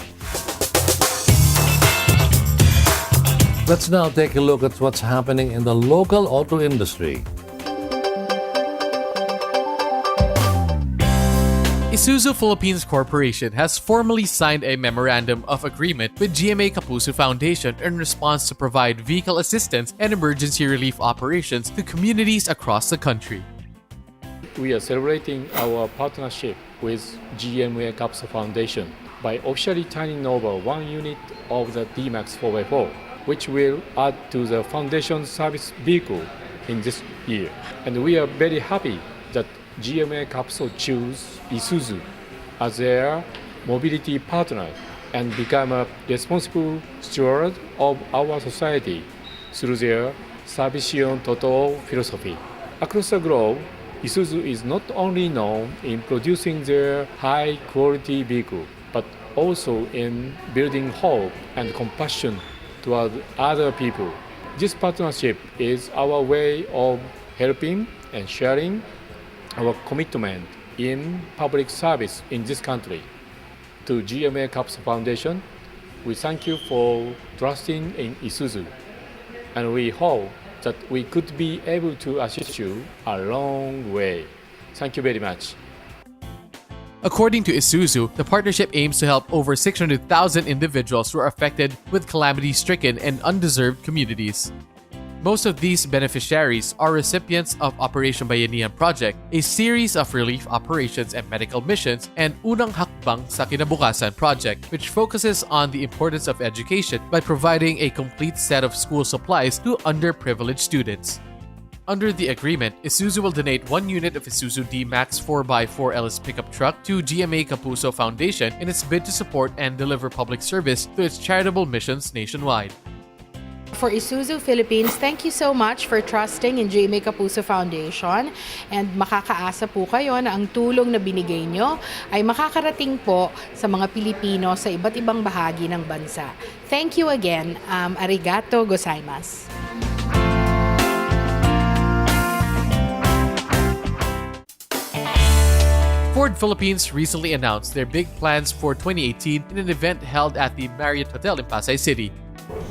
A: Let's now take a look at what's happening in the local auto industry.
O: Isuzu Philippines Corporation has formally signed a memorandum of agreement with GMA Kapuso Foundation in response to provide vehicle assistance and emergency relief operations to communities across the country.
R: We are celebrating our partnership with GMA Kapuso Foundation by officially turning over one unit of the D-Max 4x4, which will add to the foundation service vehicle in this year. And we are very happy that GMA Kapuso chose Isuzu as their mobility partner and become a responsible steward of our society through their Servicion Toto philosophy. Across the globe, Isuzu is not only known in producing their high-quality vehicle, but also in building hope and compassion toward other people. This partnership is our way of helping and sharing our commitment in public service in this country. To GMA Kapuso Foundation, we thank you for trusting in Isuzu, and we hope that we could be able to assist you a long way. Thank you very much.
O: According to Isuzu, the partnership aims to help over 600,000 individuals who are affected with calamity-stricken and undeserved communities. Most of these beneficiaries are recipients of Operation Bayanihan Project, a series of relief operations and medical missions, and Unang Hakbang sa Kinabukasan Project, which focuses on the importance of education by providing a complete set of school supplies to underprivileged students. Under the agreement, Isuzu will donate one unit of Isuzu D-Max 4x4 LS pickup truck to GMA Kapuso Foundation in its bid to support and deliver public service to its charitable missions nationwide.
S: For Isuzu Philippines, thank you so much for trusting in GMA Kapuso Foundation, and makakaasa po kayo na ang tulong na binigay nyo ay makakarating po sa mga Pilipino sa iba't ibang bahagi ng bansa. Thank you again. Arigato gozaimasu.
O: Ford Philippines recently announced their big plans for 2018 in an event held at the Marriott Hotel in Pasay City.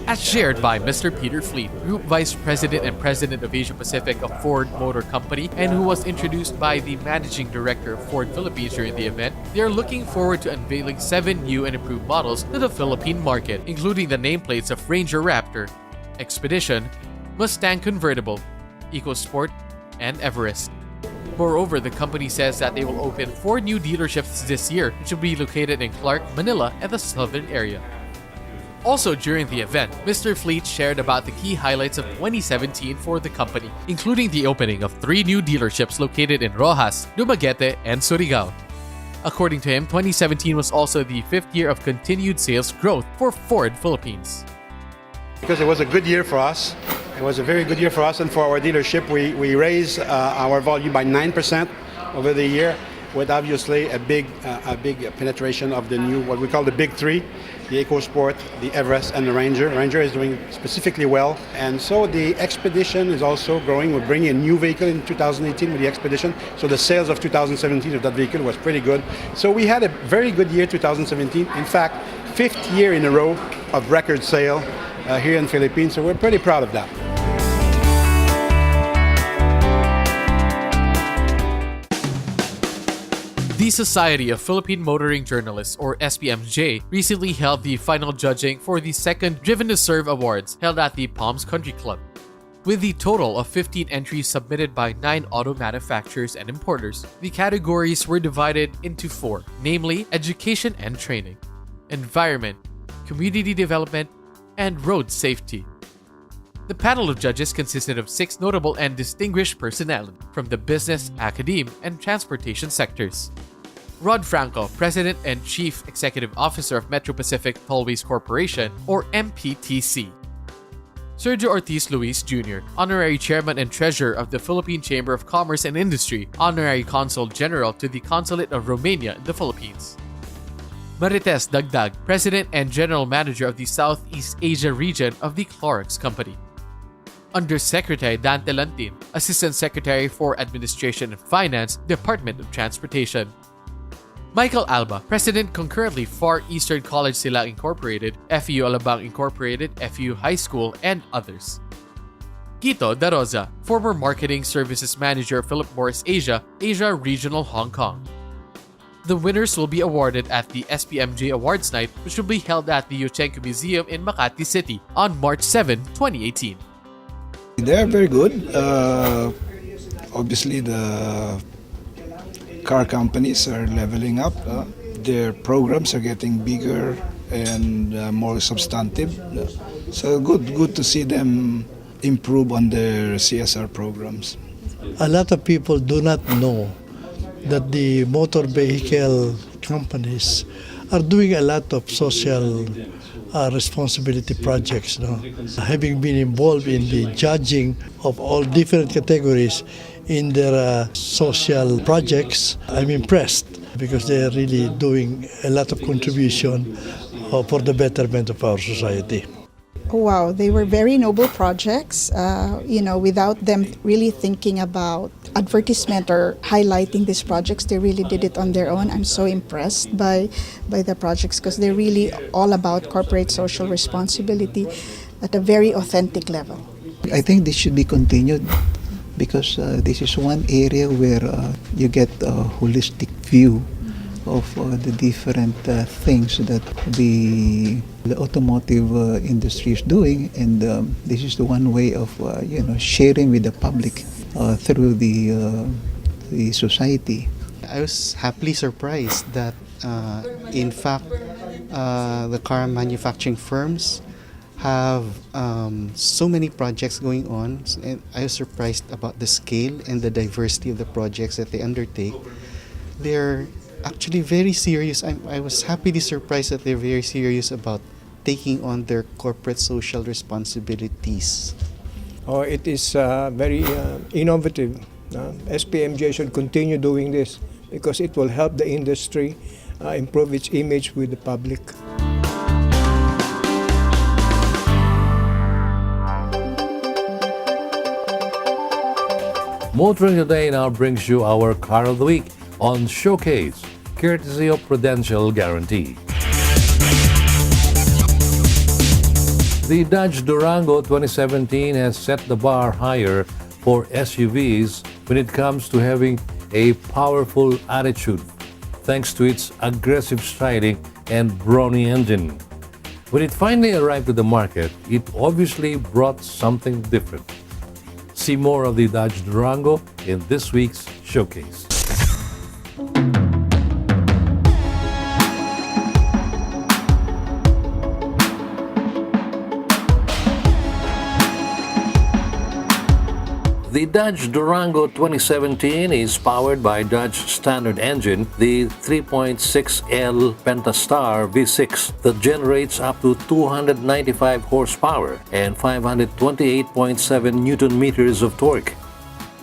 O: As shared by Mr. Peter Fleet, Group Vice President and President of Asia Pacific of Ford Motor Company, and who was introduced by the Managing Director of Ford Philippines during the event, they are looking forward to unveiling 7 new and improved models to the Philippine market, including the nameplates of Ranger Raptor, Expedition, Mustang Convertible, EcoSport, and Everest. Moreover, the company says that they will open 4 new dealerships this year, which will be located in Clark, Manila, and the southern area. Also during the event, Mr. Fleet shared about the key highlights of 2017 for the company, including the opening of 3 new dealerships located in Roxas, Dumaguete, and Surigao. According to him, 2017 was also the 5th year of continued sales growth for Ford Philippines.
T: Because it was a good year for us. It was a very good year for us and for our dealership. We raised our volume by 9% over the year, with obviously a big penetration of the new, what we call the big 3, the EcoSport, the Everest, and the Ranger. Ranger is doing specifically well. And so the Expedition is also growing. We're bringing a new vehicle in 2018 with the Expedition. So the sales of 2017 of that vehicle was pretty good. So we had a very good year 2017. In fact, 5th year in a row of record sale here in the Philippines. So we're pretty proud of that.
O: The Society of Philippine Motoring Journalists, or SPMJ, recently held the final judging for the second Driven to Serve Awards held at the Palms Country Club. With the total of 15 entries submitted by 9 auto manufacturers and importers, the categories were divided into 4, namely Education and Training, Environment, Community Development, and Road Safety. The panel of judges consisted of 6 notable and distinguished personnel from the business, academe, and transportation sectors. Rod Franco, President and Chief Executive Officer of Metro Pacific Tollways Corporation, or MPTC. Sergio Ortiz Luis Jr., Honorary Chairman and Treasurer of the Philippine Chamber of Commerce and Industry, Honorary Consul General to the Consulate of Romania in the Philippines. Marites Dagdag, President and General Manager of the Southeast Asia region of the Clorox Company. Undersecretary Dante Lantin, Assistant Secretary for Administration and Finance, Department of Transportation. Michael Alba, President concurrently Far Eastern College Silang Incorporated, FEU Alabang Incorporated, FEU High School, and others. Quito Da Rosa, former Marketing Services Manager of Philip Morris Asia, Asia Regional Hong Kong. The winners will be awarded at the SPMJ Awards Night, which will be held at the Yuchengco Museum in Makati City on March 7, 2018.
U: They are very good. Obviously, the car companies are leveling up. Their programs are getting bigger and more substantive. So good to see them improve on their CSR programs.
V: A lot of people do not know that the motor vehicle companies are doing a lot of social responsibility projects. No? Having been involved in the judging of all different categories in their social projects, I'm impressed because they are really doing a lot of contribution for the betterment of our society.
W: Wow, they were very noble projects, without them really thinking about advertisement or highlighting these projects. They really did it on their own. I'm so impressed by the projects because they're really all about corporate social responsibility at a very authentic level.
X: I think this should be continued because this is one area where you get a holistic view of the different things that the automotive industry is doing, and this is the one way of sharing with the public through the society.
Y: I was happily surprised that in fact the car manufacturing firms have so many projects going on, and I was surprised about the scale and the diversity of the projects that they undertake. They're actually very serious. I was happily surprised that they're very serious about taking on their corporate social responsibilities.
Z: It is very innovative. SPMJ should continue doing this because it will help the industry improve its image with the public.
A: Motoring Today now brings you our Car of the Week. on Showcase, courtesy of Prudential Guarantee. The Dodge Durango 2017 has set the bar higher for SUVs when it comes to having a powerful attitude, thanks to its aggressive striding and brawny engine. When it finally arrived to the market, it obviously brought something different. See more of the Dodge Durango in this week's Showcase. The Dodge Durango 2017 is powered by Dodge Standard Engine, the 3.6L Pentastar V6 that generates up to 295 horsepower and 528.7 Newton meters of torque.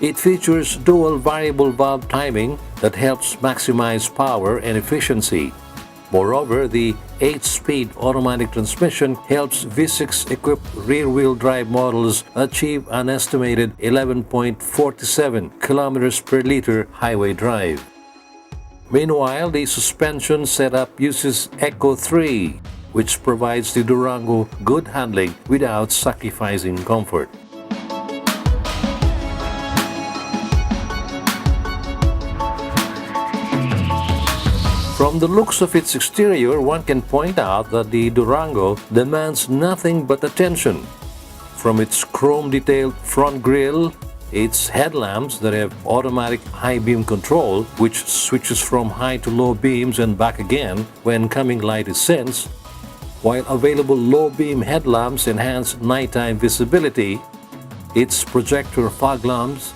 A: It features dual variable valve timing that helps maximize power and efficiency. Moreover, the 8-speed automatic transmission helps V6-equipped rear-wheel drive models achieve an estimated 11.47 kilometers per liter highway drive. Meanwhile, the suspension setup uses Eco 3, which provides the Durango good handling without sacrificing comfort. From the looks of its exterior, one can point out that the Durango demands nothing but attention. From its chrome-detailed front grille, its headlamps that have automatic high beam control, which switches from high to low beams and back again when coming light is sensed, while available low beam headlamps enhance nighttime visibility, its projector fog lamps,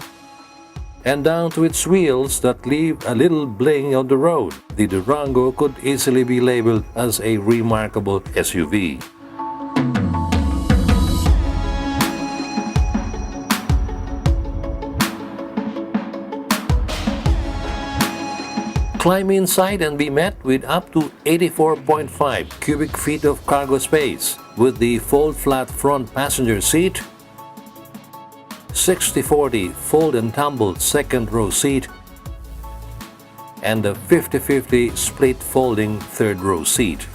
A: and down to its wheels that leave a little bling on the road, the Durango could easily be labeled as a remarkable SUV. Climb inside and be met with up to 84.5 cubic feet of cargo space with the fold-flat front passenger seat, 60/40 fold and tumble second row seat, and a 50/50 split folding third row seat.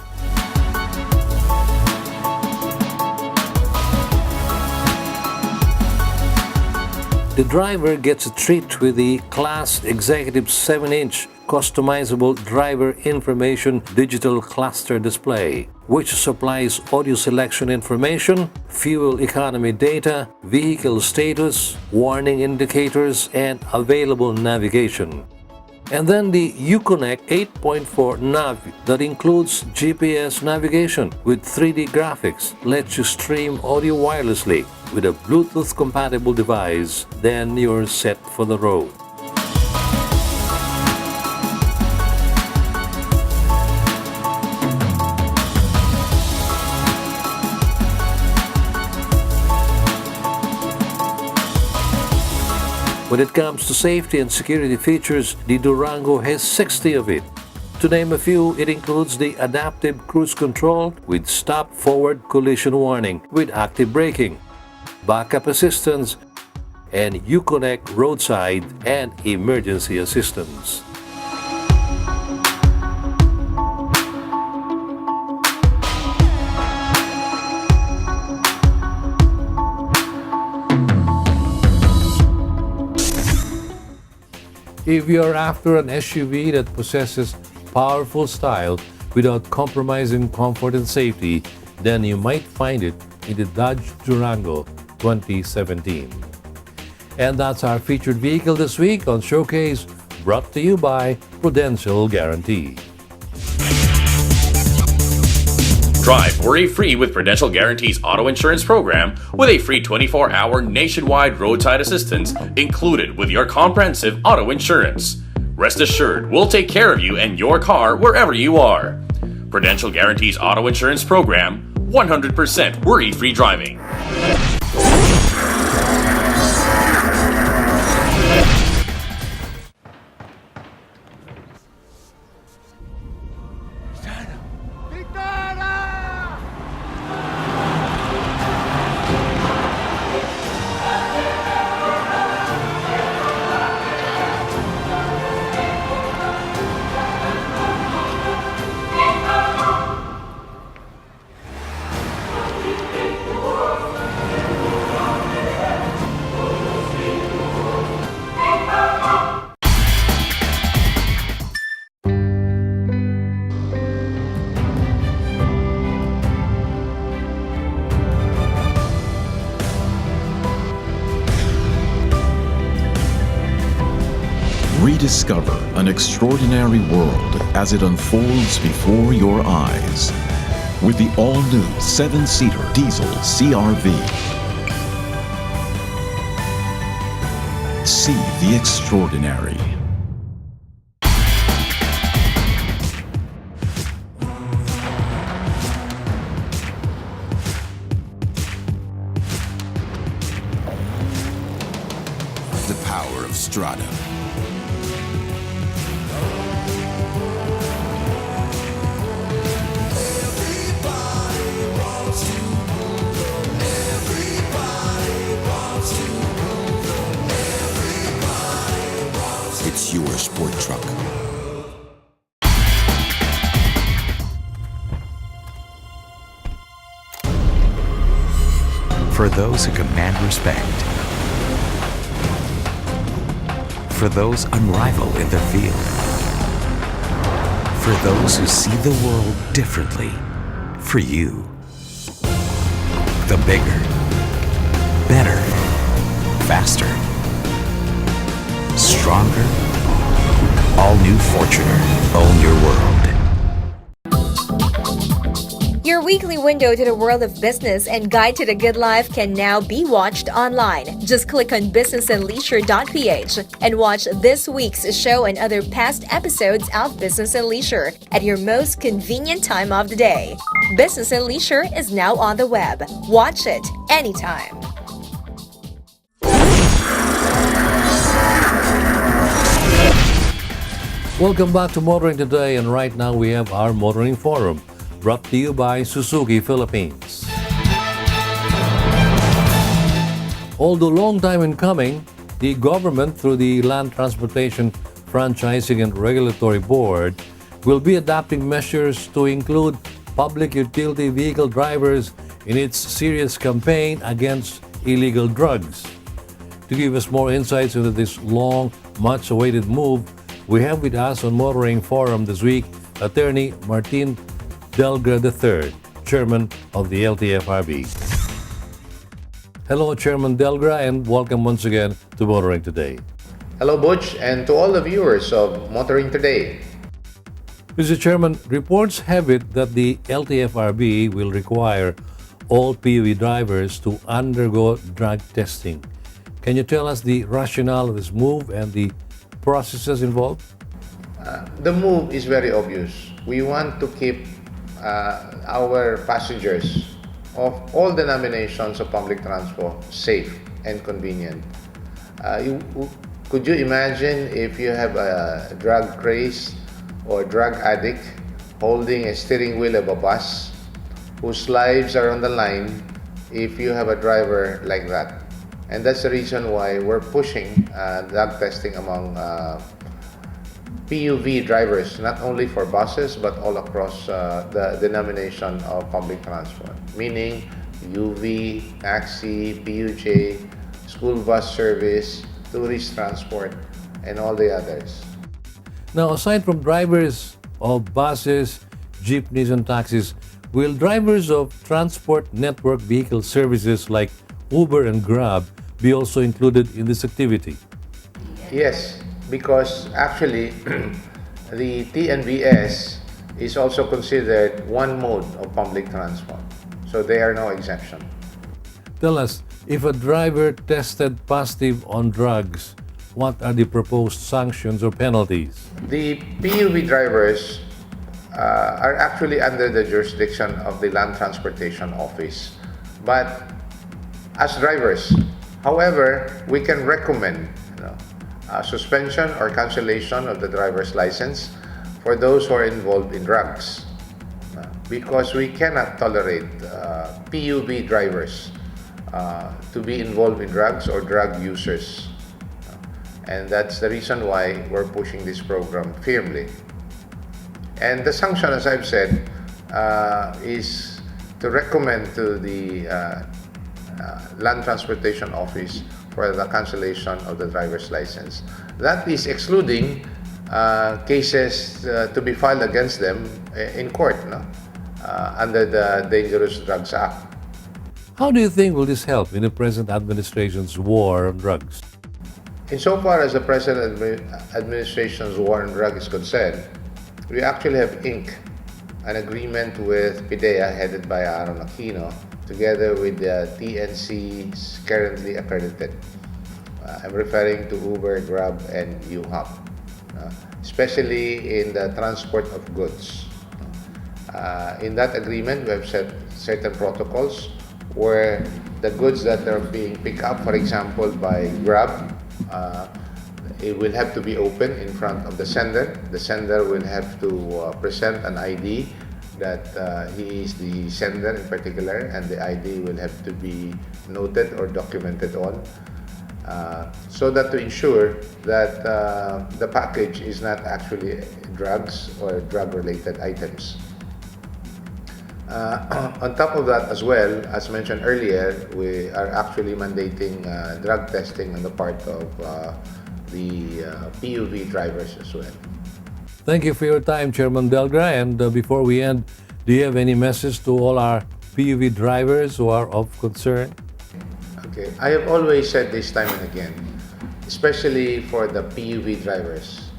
A: The driver gets a treat with the Class Executive 7-inch customizable driver information digital cluster display, which supplies audio selection information, fuel economy data, vehicle status, warning indicators, and available navigation. And then the Uconnect 8.4 Nav that includes GPS navigation with 3D graphics, lets you stream audio wirelessly with a Bluetooth compatible device, then you're set for the road. When it comes to safety and security features, the Durango has 60 of it. To name a few, it includes the adaptive cruise control with stop forward collision warning with active braking, backup assistance, and Uconnect roadside and emergency assistance. If you're after an SUV that possesses powerful style without compromising comfort and safety, then you might find it in the Dodge Durango 2017. And that's our featured vehicle this week on Showcase, brought to you by Prudential Guarantee.
Q: Drive worry-free with Prudential Guarantee's auto insurance program with a free 24-hour nationwide roadside assistance included with your comprehensive auto insurance. Rest assured, we'll take care of you and your car wherever you are. Prudential Guarantee's auto insurance program, 100% worry-free driving.
J: Rediscover an extraordinary world as it unfolds before your eyes with the all-new 7-seater diesel CR-V. See the extraordinary.
C: The power of Strada. It's your sport truck.
B: For those who command respect. For those unrivaled in their field. For those who see the world differently. For you. The bigger, better, faster, stronger, all-new Fortuner. Own your world.
L: Your weekly window to the world of business and guide to the good life can now be watched online. Just click on businessandleisure.ph and watch this week's show and other past episodes of Business and Leisure at your most convenient time of the day. Business and Leisure is now on the web. Watch it anytime.
A: Welcome back to Motoring Today, and right now we have our Motoring Forum, brought to you by Suzuki Philippines. Although long time in coming, the government, through the Land Transportation Franchising and Regulatory Board, will be adopting measures to include public utility vehicle drivers in its serious campaign against illegal drugs. To give us more insights into this long, much-awaited move, we have with us on Motoring Forum this week Attorney Martin Delgra III, Chairman of the LTFRB. Hello, Chairman Delgra, and welcome once again to Motoring Today.
F: Hello, Butch, and to all the viewers of Motoring Today.
A: Mr. Chairman, reports have it that the LTFRB will require all PUV drivers to undergo drug testing. Can you tell us the rationale of this move and the processes involved?
F: The move is very obvious. We want to keep our passengers of all denominations of public transport safe and convenient. Could you imagine if you have a drug craze or drug addict holding a steering wheel of a bus whose lives are on the line if you have a driver like that? And that's the reason why we're pushing drug testing among PUV drivers, not only for buses but all across the denomination of public transport, meaning UV, taxi, PUJ, school bus service, tourist transport, and all the others.
A: Now, aside from drivers of buses, jeepneys, and taxis, will drivers of transport network vehicle services like Uber and Grab be also included in this activity?
F: Yes, because actually the TNVS is also considered one mode of public transport, so they are no exception.
A: Tell us, if a driver tested positive on drugs, what are the proposed sanctions or penalties?
F: The PUV drivers are actually under the jurisdiction of the Land Transportation Office, but as drivers. However, we can recommend suspension or cancellation of the driver's license for those who are involved in drugs, because we cannot tolerate PUV drivers to be involved in drugs or drug users. And that's the reason why we're pushing this program firmly. And the sanction, as I've said, is to recommend to the Land Transportation Office for the cancellation of the driver's license. That is excluding cases to be filed against them in court, under the Dangerous Drugs Act.
A: How do you think will this help in the present administration's war on drugs?
F: Insofar as the present administration's war on drug is concerned, we actually have inked an agreement with PIDEA headed by Aaron Aquino together with the TNCs currently accredited. I'm referring to Uber, Grab, and UHub, especially in the transport of goods. In that agreement, we have set certain protocols where the goods that are being picked up, for example, by Grab, it will have to be open in front of the sender. The sender will have to present an ID that he is the sender in particular, and the ID will have to be noted or documented on, so that to ensure that the package is not actually drugs or drug-related items. On top of that as well, as mentioned earlier, we are actually mandating drug testing on the part of the PUV drivers as well.
A: Thank you for your time, Chairman Delgra. And before we end, do you have any message to all our PUV drivers who are of concern?
F: Okay, I have always said this time and again, especially for the PUV drivers,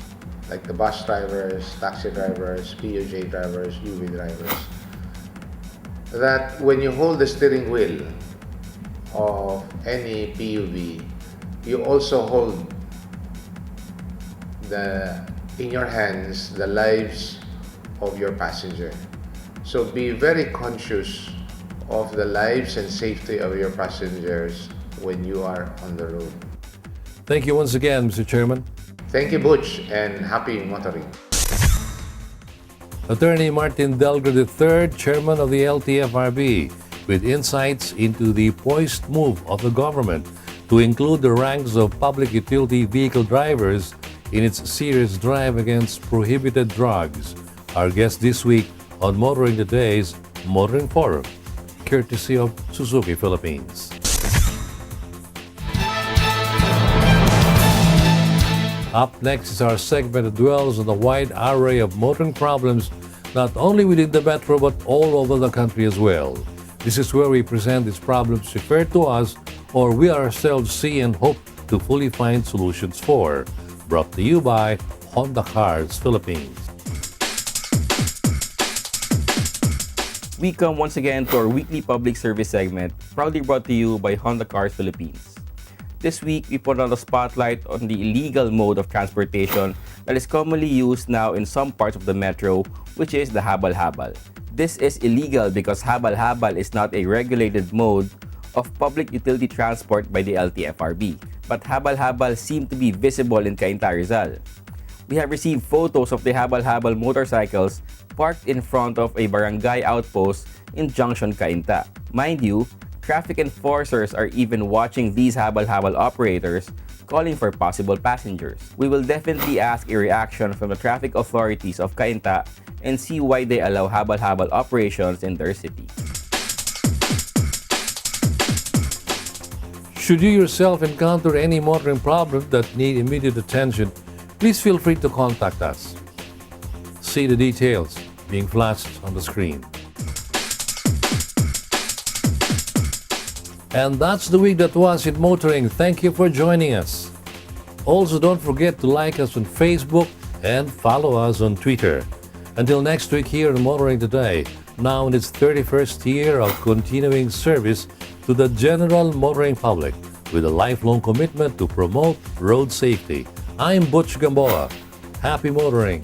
F: like the bus drivers, taxi drivers, PUJ drivers, UV drivers, that when you hold the steering wheel of any PUV, you also hold in your hands the lives of your passenger. So be very conscious of the lives and safety of your passengers when you are on the road.
A: Thank you once again, Mr. Chairman.
F: Thank you, Butch, and happy motoring.
A: Attorney Martin Delgra III, Chairman of the LTFRB, with insights into the poised move of the government to include the ranks of public utility vehicle drivers in its serious drive against prohibited drugs. Our guest this week on Motoring Today's Motoring Forum, courtesy of Suzuki Philippines. Up next is our segment that dwells on the wide array of motoring problems not only within the metro but all over the country as well. This is where we present these problems referred to us or we ourselves see and hope to fully find solutions for. Brought to you by Honda Cars Philippines.
G: We come once again to our weekly public service segment, proudly brought to you by Honda Cars Philippines. This week, we put on the spotlight on the illegal mode of transportation that is commonly used now in some parts of the metro, which is the habal-habal. This is illegal because habal-habal is not a regulated mode of public utility transport by the LTFRB. But habal-habal seem to be visible in Cainta, Rizal. We have received photos of the habal-habal motorcycles parked in front of a barangay outpost in Junction, Cainta. Mind you, traffic enforcers are even watching these habal-habal operators, calling for possible passengers. We will definitely ask a reaction from the traffic authorities of Cainta and see why they allow habal-habal operations in their city.
A: Should you yourself encounter any motoring problem that need immediate attention, please feel free to contact us. See the details being flashed on the screen. And that's the week that was in motoring. Thank you for joining us. Also, don't forget to like us on Facebook and follow us on Twitter. Until next week here on Motoring Today, now in its 31st year of continuing service to the general motoring public with a lifelong commitment to promote road safety. I'm Butch Gamboa. Happy motoring.